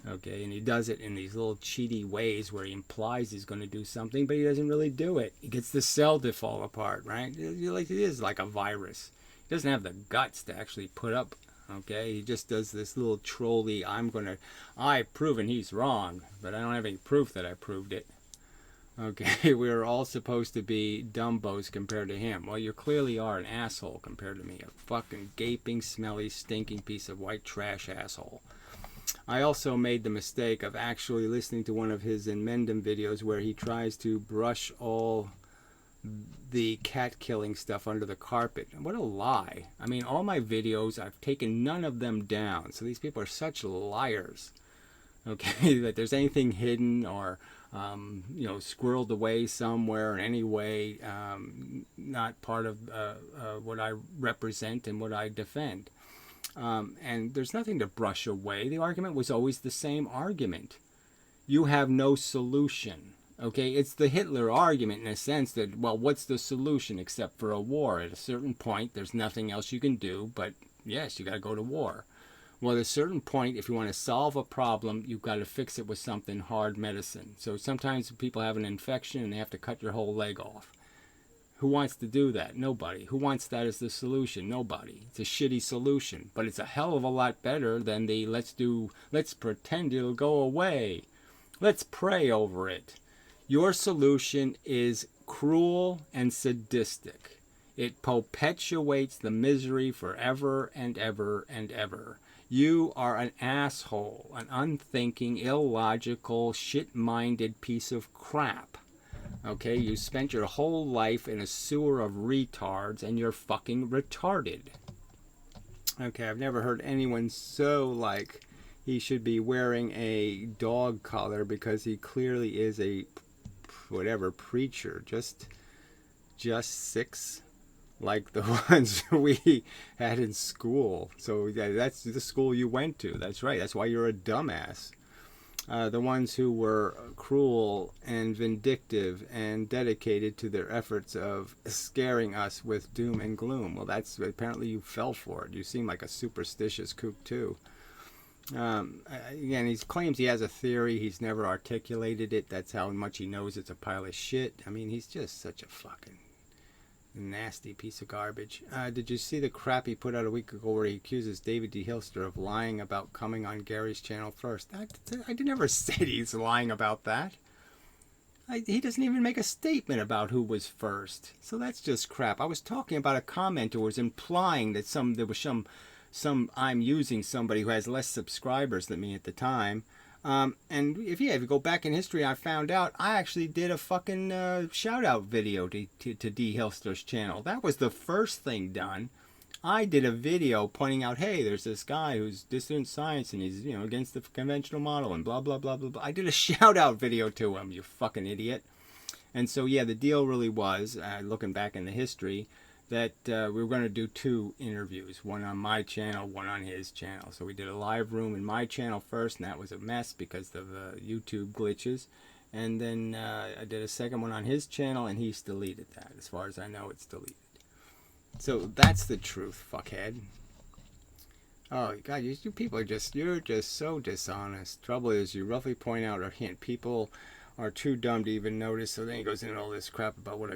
Okay, and he does it in these little cheaty ways where he implies he's going to do something, but he doesn't really do it. He gets the cell to fall apart, right? It is like a virus. He doesn't have the guts to actually put up. Okay, he just does this little trolly, I've proven he's wrong, but I don't have any proof that I proved it. Okay, we're all supposed to be dumbos compared to him. Well, you clearly are an asshole compared to me. A fucking gaping, smelly, stinking piece of white trash asshole. I also made the mistake of actually listening to one of his Enmendum videos where he tries to brush all the cat killing stuff under the carpet. What a lie. I mean, all my videos, I've taken none of them down. So these people are such liars. Okay, that there's anything hidden or squirreled away somewhere in any way, not part of what I represent and what I defend. And there's nothing to brush away. The argument was always the same argument. You have no solution. Okay, it's the Hitler argument in a sense that, well, what's the solution except for a war? At a certain point, there's nothing else you can do, but yes, you got to go to war. Well, at a certain point, if you want to solve a problem, you've got to fix it with something hard medicine. So sometimes people have an infection and they have to cut your whole leg off. Who wants to do that? Nobody. Who wants that as the solution? Nobody. It's a shitty solution, but it's a hell of a lot better than the let's pretend it'll go away. Let's pray over it. Your solution is cruel and sadistic. It perpetuates the misery forever and ever and ever. You are an asshole, an unthinking, illogical, shit-minded piece of crap. Okay, you spent your whole life in a sewer of retards and you're fucking retarded. Okay, I've never heard anyone so like he should be wearing a dog collar because he clearly is a preacher, just 6 like the ones we had in school. So yeah, that's the school you went to. That's right. That's why you're a dumbass. The ones who were cruel and vindictive and dedicated to their efforts of scaring us with doom and gloom. Well, that's apparently you fell for it. You seem like a superstitious kook too. Again, he claims he has a theory. He's never articulated it. That's how much he knows it's a pile of shit. I mean, he's just such a fucking nasty piece of garbage. Did you see the crap he put out a week ago where he accuses David D. Hilster of lying about coming on Gary's channel first? I never said he's lying about that. He doesn't even make a statement about who was first. So that's just crap. I was talking about a comment who was implying that there was I'm using somebody who has less subscribers than me at the time. And if you go back in history, I found out I actually did a fucking shout-out video to D. Hilster's channel. That was the first thing done. I did a video pointing out, hey, there's this guy who's dissident science and he's, against the conventional model and blah, blah, blah, blah, blah. I did a shout-out video to him, you fucking idiot. And so, yeah, the deal really was, looking back in the history, that we were going to do 2 interviews, one on my channel, one on his channel. So we did a live room in my channel first, and that was a mess because of YouTube glitches. And then I did a second one on his channel, and he's deleted that. As far as I know, it's deleted. So that's the truth, fuckhead. Oh, God, you people you're just so dishonest. Trouble is, you roughly point out or hint people are too dumb to even notice. So then he goes into all this crap about what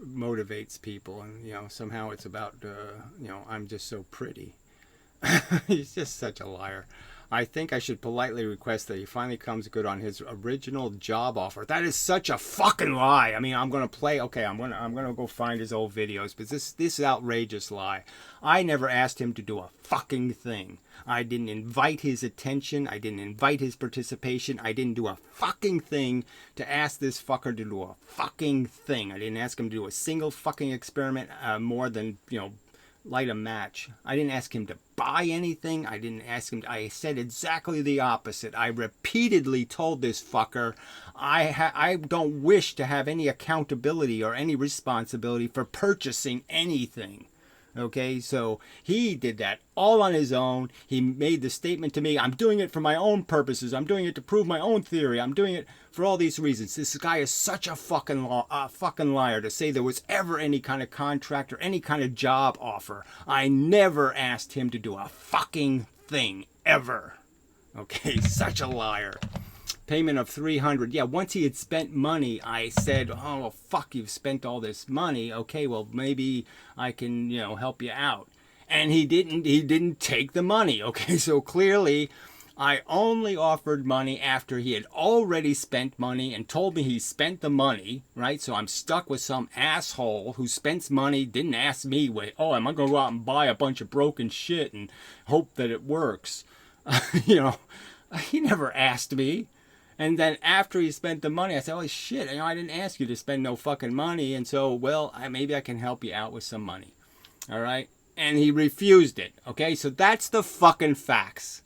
motivates people, and somehow it's about I'm just so pretty. He's just such a liar. I think I should politely request that he finally comes good on his original job offer. That is such a fucking lie. I mean, I'm gonna go find his old videos, but this outrageous lie. I never asked him to do a fucking thing. I didn't invite his attention. I didn't invite his participation. I didn't do a fucking thing to ask this fucker to do a fucking thing. I didn't ask him to do a single fucking experiment more than light a match. I didn't ask him to buy anything. I didn't ask him. I said exactly the opposite. I repeatedly told this fucker, I don't wish to have any accountability or any responsibility for purchasing anything. Okay, so he did that all on his own. He made the statement to me, I'm doing it for my own purposes. I'm doing it to prove my own theory. I'm doing it for all these reasons. This guy is such a fucking liar to say there was ever any kind of contract or any kind of job offer. I never asked him to do a fucking thing, ever. Okay, such a liar. Payment of $300. Yeah, once he had spent money, I said, oh, well, fuck, you've spent all this money. Okay, well, maybe I can, help you out. And he didn't take the money. Okay, so clearly I only offered money after he had already spent money and told me he spent the money, right? So I'm stuck with some asshole who spends money, didn't ask me, wait, oh, am I going to go out and buy a bunch of broken shit and hope that it works? He never asked me. And then after he spent the money, I said, holy shit, I didn't ask you to spend no fucking money. And so, well, maybe I can help you out with some money. All right? And he refused it. Okay? So that's the fucking facts.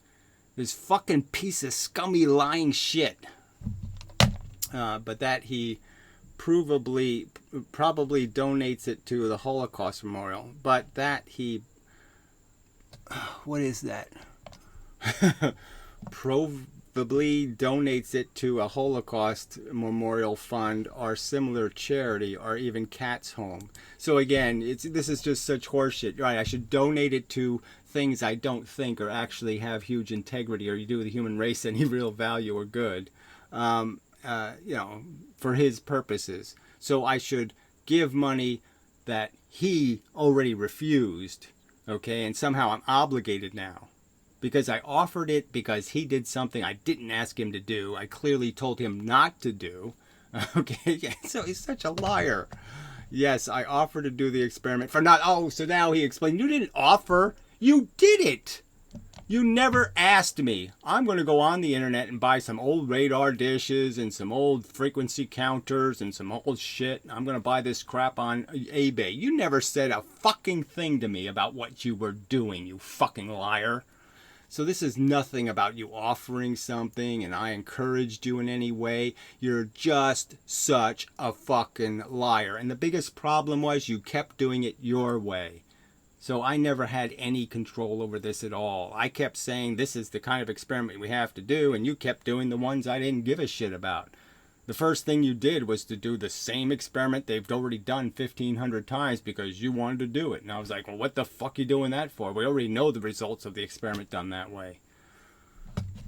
This fucking piece of scummy lying shit. But that he probably donates it to the Holocaust Memorial. But that he... What is that? Probably donates it to a Holocaust Memorial Fund or similar charity or even Catz home. So again, this is just such horseshit. Right? I should donate it to things I don't think or actually have huge integrity or you do the human race any real value or good, for his purposes. So I should give money that he already refused, okay, and somehow I'm obligated now. Because I offered it because he did something I didn't ask him to do. I clearly told him not to do. Okay, so he's such a liar. Yes, I offered to do the experiment for not... Oh, so now he explained, you didn't offer. You did it. You never asked me. I'm going to go on the internet and buy some old radar dishes and some old frequency counters and some old shit. I'm going to buy this crap on eBay. You never said a fucking thing to me about what you were doing, you fucking liar. So this is nothing about you offering something and I encouraged you in any way. You're just such a fucking liar. And the biggest problem was you kept doing it your way. So I never had any control over this at all. I kept saying this is the kind of experiment we have to do and you kept doing the ones I didn't give a shit about. The first thing you did was to do the same experiment they've already done 1,500 times because you wanted to do it. And I was like, well, what the fuck are you doing that for? We already know the results of the experiment done that way.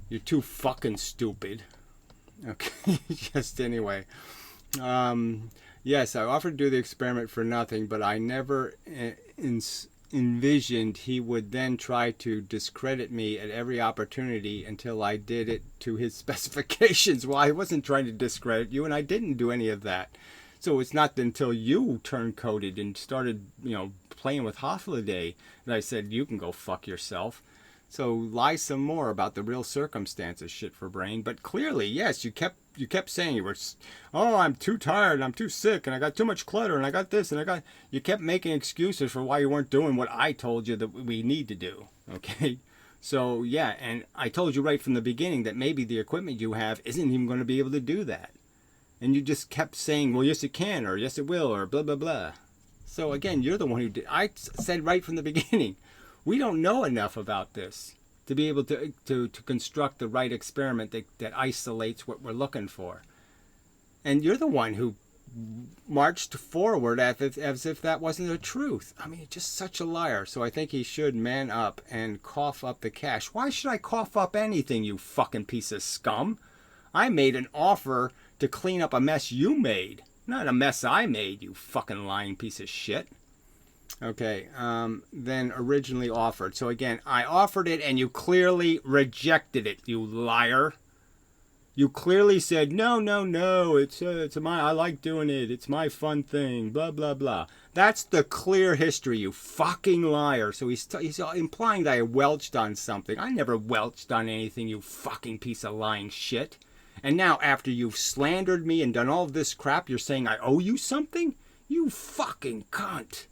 You're too fucking stupid. Okay, just anyway. Yes, I offered to do the experiment for nothing, but I never envisioned he would then try to discredit me at every opportunity until I did it to his specifications. Well, I wasn't trying to discredit you, and I didn't do any of that. So it's not until you turncoated and started, playing with Hoffliday that I said, you can go fuck yourself. So lie some more about the real circumstances, shit for brain. But clearly, yes, you kept saying you were, oh, I'm too tired, I'm too sick, and I got too much clutter, and I got this, and you kept making excuses for why you weren't doing what I told you that we need to do, okay? So, yeah, and I told you right from the beginning that maybe the equipment you have isn't even going to be able to do that. And you just kept saying, well, yes, it can, or yes, it will, or blah, blah, blah. So, again, you're the one who did. I said right from the beginning, we don't know enough about this to be able to construct the right experiment that isolates what we're looking for. And you're the one who marched forward as if that wasn't the truth. I mean, just such a liar. So I think he should man up and cough up the cash. Why should I cough up anything, you fucking piece of scum? I made an offer to clean up a mess you made, not a mess I made, you fucking lying piece of shit. Okay, then originally offered. So again, I offered it and you clearly rejected it, you liar. You clearly said, no, it's my, I like doing it, it's my fun thing, blah, blah, blah. That's the clear history, you fucking liar. So he's implying that I welched on something. I never welched on anything, you fucking piece of lying shit. And now after you've slandered me and done all of this crap, you're saying I owe you something? You fucking cunt.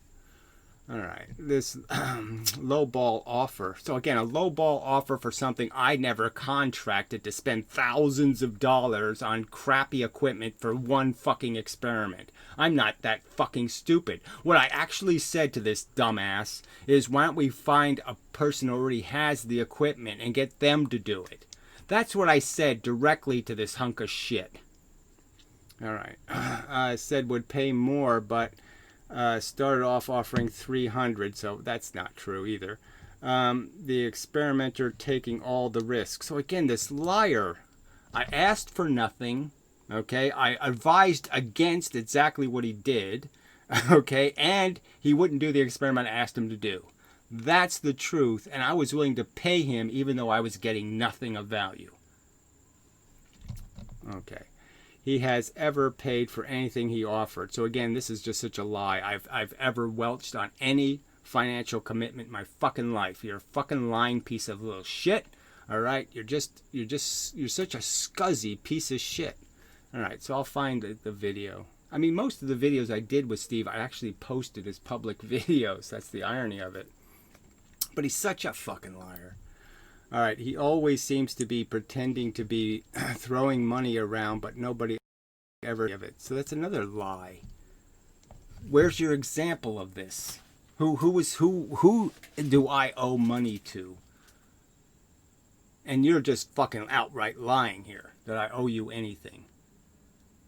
All right, this lowball offer. So again, a lowball offer for something I never contracted to spend thousands of dollars on crappy equipment for one fucking experiment. I'm not that fucking stupid. What I actually said to this dumbass is, why don't we find a person who already has the equipment and get them to do it? That's what I said directly to this hunk of shit. All right, I said would pay more, but started off offering 300, so that's not true either. The experimenter taking all the risks. So again, this liar. I asked for nothing. Okay, I advised against exactly what he did. Okay, and he wouldn't do the experiment I asked him to do. That's the truth, and I was willing to pay him even though I was getting nothing of value. Okay. He has ever paid for anything he offered. So again, this is just such a lie. I've ever welched on any financial commitment in my fucking life. You're a fucking lying piece of little shit. All right, you're such a scuzzy piece of shit. All right, so I'll find the video. I mean, most of the videos I did with Steve, I actually posted as public videos. That's the irony of it. But he's such a fucking liar. All right, he always seems to be pretending to be throwing money around, but nobody ever give it. So that's another lie. Where's your example of this? Who do I owe money to? And you're just fucking outright lying here that I owe you anything.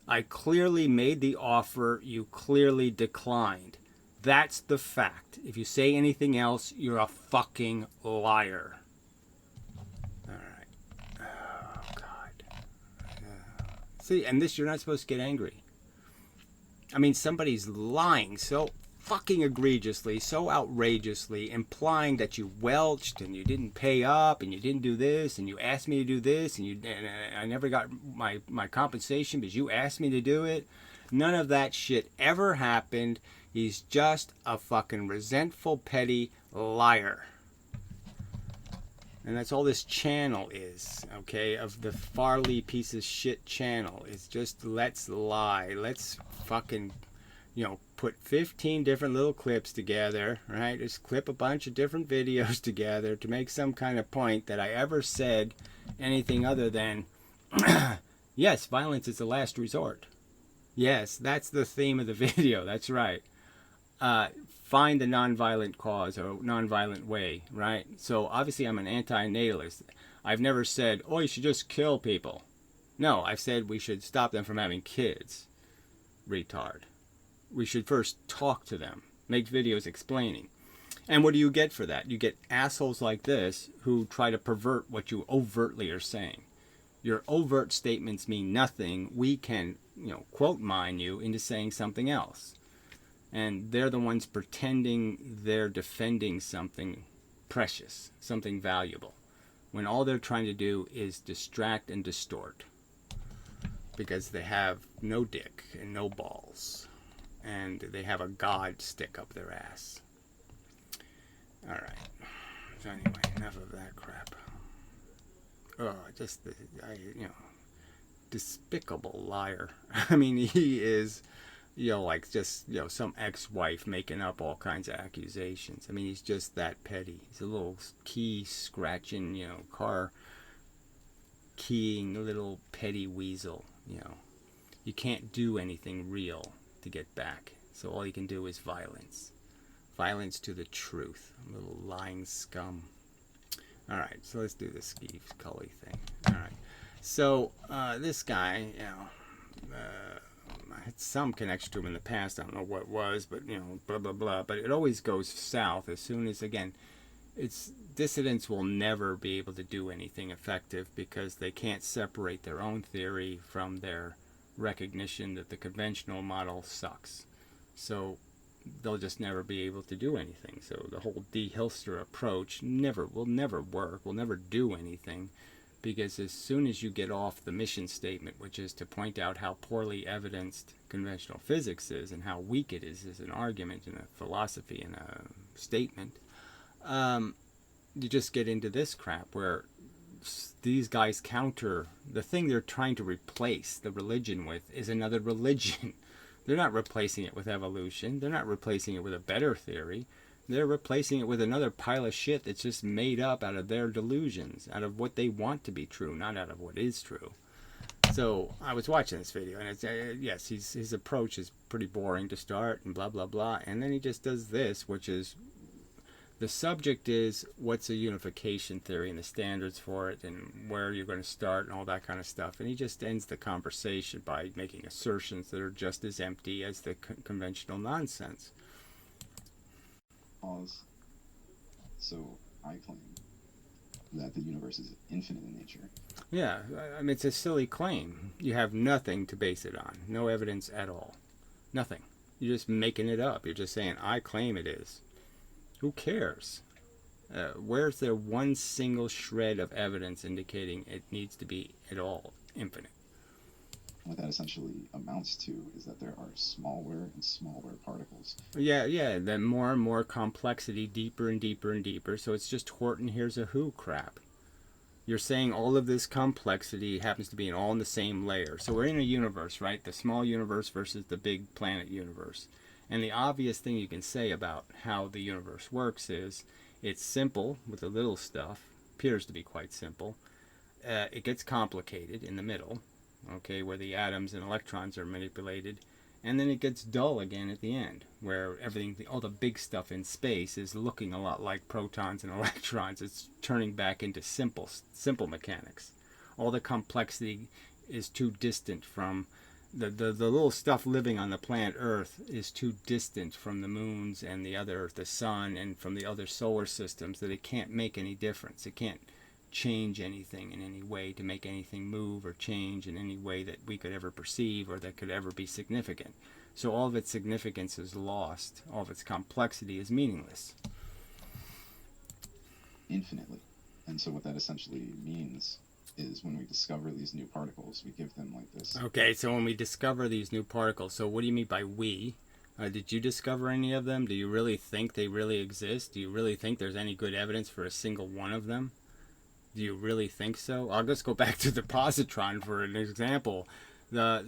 I clearly made the offer, you clearly declined. That's the fact. If you say anything else, you're a fucking liar. See, and this, you're not supposed to get angry. I mean, somebody's lying so fucking egregiously, so outrageously, implying that you welched and you didn't pay up and you didn't do this and you asked me to do this and I never got my compensation because you asked me to do it. None of that shit ever happened. He's just a fucking resentful, petty liar. And that's all this channel is, okay, of the Farley piece of shit channel. It's just, let's lie. Let's fucking, put 15 different little clips together, right? Just clip a bunch of different videos together to make some kind of point that I ever said anything other than, yes, violence is the last resort. Yes, that's the theme of the video. That's right. Find the nonviolent cause or nonviolent way, right? So obviously I'm an anti-natalist. I've never said, oh, you should just kill people. No, I've said we should stop them from having kids. Retard. We should first talk to them, make videos explaining. And what do you get for that? You get assholes like this who try to pervert what you overtly are saying. Your overt statements mean nothing. We can, quote mine you into saying something else. And they're the ones pretending they're defending something precious, something valuable, when all they're trying to do is distract and distort. Because they have no dick and no balls. And they have a God stick up their ass. Alright. So anyway, enough of that crap. Despicable liar. I mean, he is... some ex-wife making up all kinds of accusations. I mean, he's just that petty. He's a little key scratching, car keying little petty weasel, You can't do anything real to get back. So all you can do is violence. Violence to the truth. A little lying scum. Alright, so let's do the Steve Cully thing. Alright. So, this guy, I had some connection to him in the past. I don't know what it was, but, blah, blah, blah. But it always goes south as soon as, again, dissidents will never be able to do anything effective because they can't separate their own theory from their recognition that the conventional model sucks. So they'll just never be able to do anything. So the whole de-Hilster approach will never work, will never do anything. Because as soon as you get off the mission statement, which is to point out how poorly evidenced conventional physics is and how weak it is as an argument and a philosophy and a statement, you just get into this crap where these guys counter the thing they're trying to replace the religion with is another religion. They're not replacing it with evolution. They're not replacing it with a better theory. They're replacing it with another pile of shit that's just made up out of their delusions, out of what they want to be true, not out of what is true. So I was watching this video, and it's, yes, his approach is pretty boring to start, and blah, blah, blah. And then he just does this, which is, the subject is what's a unification theory and the standards for it and where you're going to start and all that kind of stuff. And he just ends the conversation by making assertions that are just as empty as the conventional nonsense. So I claim that the universe is infinite in nature. Yeah, I mean, it's a silly claim. You have nothing to base it on. No evidence at all. Nothing. You're just making it up. You're just saying, I claim it is. Who cares? Where's there one single shred of evidence indicating it needs to be at all infinite? What that essentially amounts to is that there are smaller and smaller particles. Yeah, then more and more complexity, deeper and deeper and deeper. So it's just Horton here's a who crap. You're saying all of this complexity happens to be all in the same layer. So we're in a universe, right? The small universe versus the big planet universe. And the obvious thing you can say about how the universe works is it's simple with the little stuff, appears to be quite simple. It gets complicated in the middle, okay, where the atoms and electrons are manipulated. And then it gets dull again at the end, where everything, all the big stuff in space is looking a lot like protons and electrons. It's turning back into simple mechanics. All the complexity is too distant from the little stuff living on the planet Earth is too distant from the moons and the other, the sun, and from the other solar systems that it can't make any difference. It can't change anything in any way to make anything move or change in any way that we could ever perceive or that could ever be significant. So all of its significance is lost. All of its complexity is meaningless. Infinitely. And so what that essentially means is when we discover these new particles, we give them like this. Okay, so when we discover these new particles, so what do you mean by we? Did you discover any of them? Do you really think they really exist? Do you really think there's any good evidence for a single one of them? Do you really think so? I'll just go back to the positron for an example.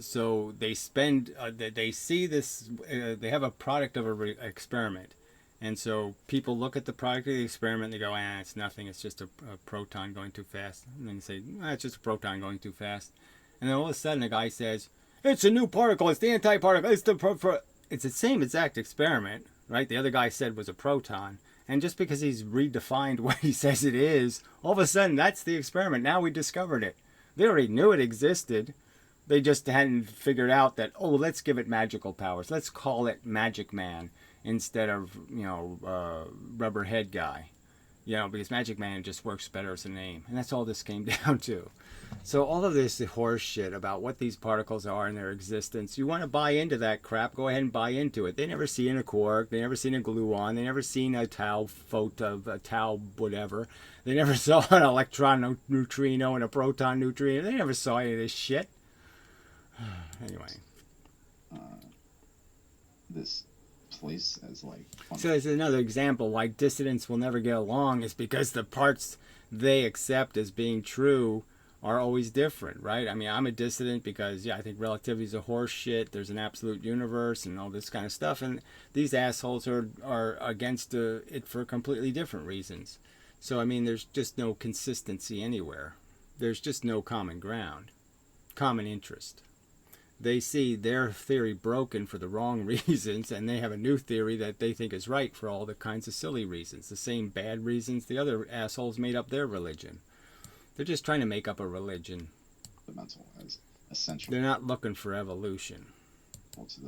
So they spend, they see this, they have a product of an experiment. And so people look at the product of the experiment and they go, it's nothing, it's just a proton going too fast. And then you say, it's just a proton going too fast. And then all of a sudden a guy says, it's a new particle, it's the antiparticle, it's the same exact experiment, right? The other guy said was a proton. And just because he's redefined what he says it is, all of a sudden that's the experiment. Now we discovered it. They already knew it existed. They just hadn't figured out that, let's give it magical powers. Let's call it Magic Man instead of, Rubber Head Guy. Because Magic Man just works better as a name. And that's all this came down to. So all of this horse shit about what these particles are and their existence, you want to buy into that crap, go ahead and buy into it. They never seen a quark, they never seen a gluon, they never seen a tau whatever. They never saw an electron neutrino and a proton neutrino. They never saw any of this shit. Anyway. This place as like... So there's another example why dissidents will never get along is because the parts they accept as being true are always different, right? I mean, I'm a dissident because, I think relativity is a horse shit. There's an absolute universe and all this kind of stuff. And these assholes are against it for completely different reasons. So, I mean, there's just no consistency anywhere. There's just no common ground, common interest. They see their theory broken for the wrong reasons, and they have a new theory that they think is right for all the kinds of silly reasons, the same bad reasons the other assholes made up their religion. They're just trying to make up a religion. Fundamental as essential. They're not looking for evolution. To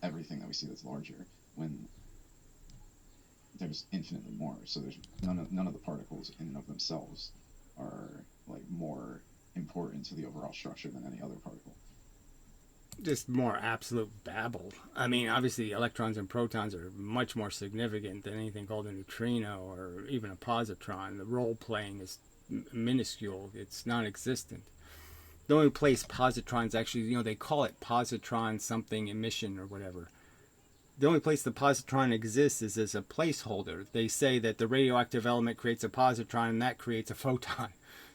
everything that we see that's larger, when there's infinitely more. So there's none of the particles in and of themselves are like more important to the overall structure than any other particle. Just more absolute babble. I mean, obviously electrons and protons are much more significant than anything called a neutrino or even a positron. The role playing is minuscule. It's non-existent. The only place positrons actually, they call it positron something emission or whatever. The only place the positron exists is as a placeholder. They say that the radioactive element creates a positron and that creates a photon.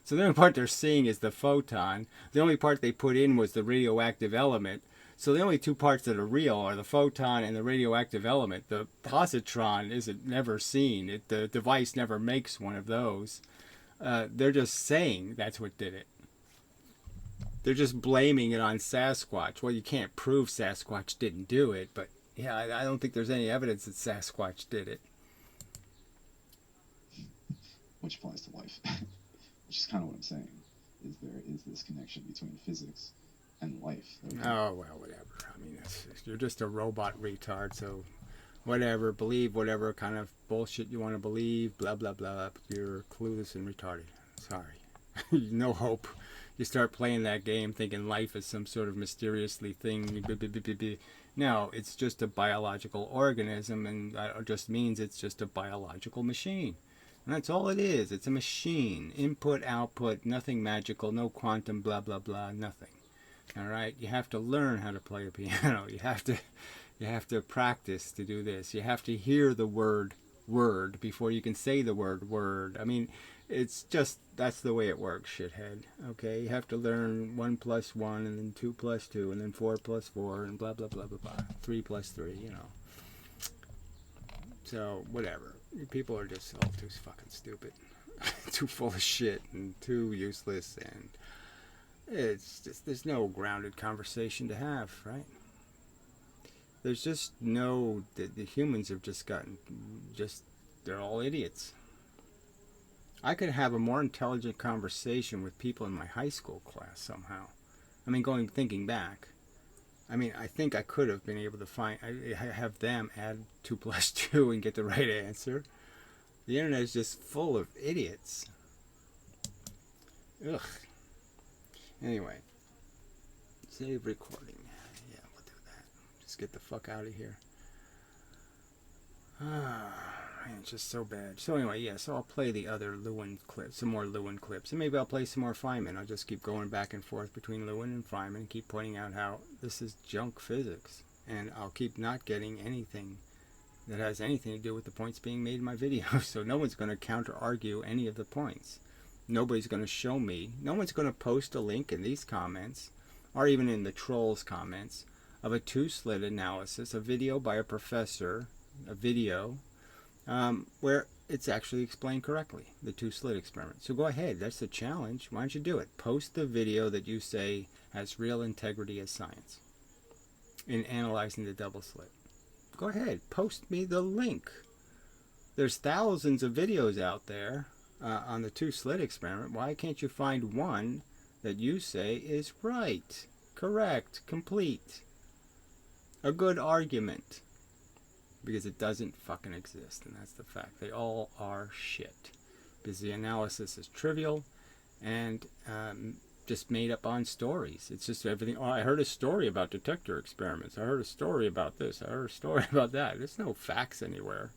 So the only part they're seeing is the photon. The only part they put in was the radioactive element. So the only two parts that are real are the photon and the radioactive element. The positron isn't never seen. The device never makes one of those. They're just saying that's what did it. They're just blaming it on Sasquatch. Well, you can't prove Sasquatch didn't do it, but yeah, I don't think there's any evidence that Sasquatch did it. Which applies to life. Which is kind of what I'm saying. Is there is this connection between physics and life? Oh, well, whatever. I mean, you're just a robot retard, so whatever. Believe whatever kind of bullshit you want to believe, blah, blah, blah. You're clueless and retarded. Sorry. No hope. You start playing that game thinking life is some sort of mysteriously thing. No, it's just a biological organism, and that just means it's just a biological machine. And that's all it is. It's a machine. Input, output, nothing magical, no quantum, blah, blah, blah, nothing. All right? You have to learn how to play a piano. You have to practice to do this. You have to hear the word before you can say the word. I mean, it's just, that's the way it works, shithead. Okay? You have to learn 1 + 1, and then 2 + 2, and then 4 + 4, and blah, blah, blah, blah, blah. 3 + 3, you know. So, whatever. People are just all too fucking stupid. Too full of shit and too useless, and it's just, there's no grounded conversation to have, right? There's just no, the humans have just gotten, they're all idiots. I could have a more intelligent conversation with people in my high school class somehow. I mean, thinking back, I mean, I think I could have been able to have them add 2 + 2 and get the right answer. The internet is just full of idiots. Ugh. Anyway, save recording. Yeah, we'll do that. Just get the fuck out of here. Man, it's just so bad. So anyway, yeah, so I'll play the other Lewin clips, some more Lewin clips, and maybe I'll play some more Feynman. I'll just keep going back and forth between Lewin and Feynman and keep pointing out how this is junk physics, and I'll keep not getting anything that has anything to do with the points being made in my video. So no one's going to counter-argue any of the points. Nobody's going to show me. No one's going to post a link in these comments, or even in the trolls' comments, of a 2-slit analysis, a video by a professor, a video, where it's actually explained correctly, the 2-slit experiment. So go ahead, that's the challenge. Why don't you do it? Post the video that you say has real integrity as science in analyzing the double slit. Go ahead, post me the link. There's thousands of videos out there on the 2-slit experiment. Why can't you find one that you say is right, correct, complete, a good argument? Because it doesn't fucking exist, and that's the fact. They all are shit. Because the analysis is trivial and just made up on stories. It's just everything. Oh, I heard a story about detector experiments. I heard a story about this. I heard a story about that. There's no facts anywhere.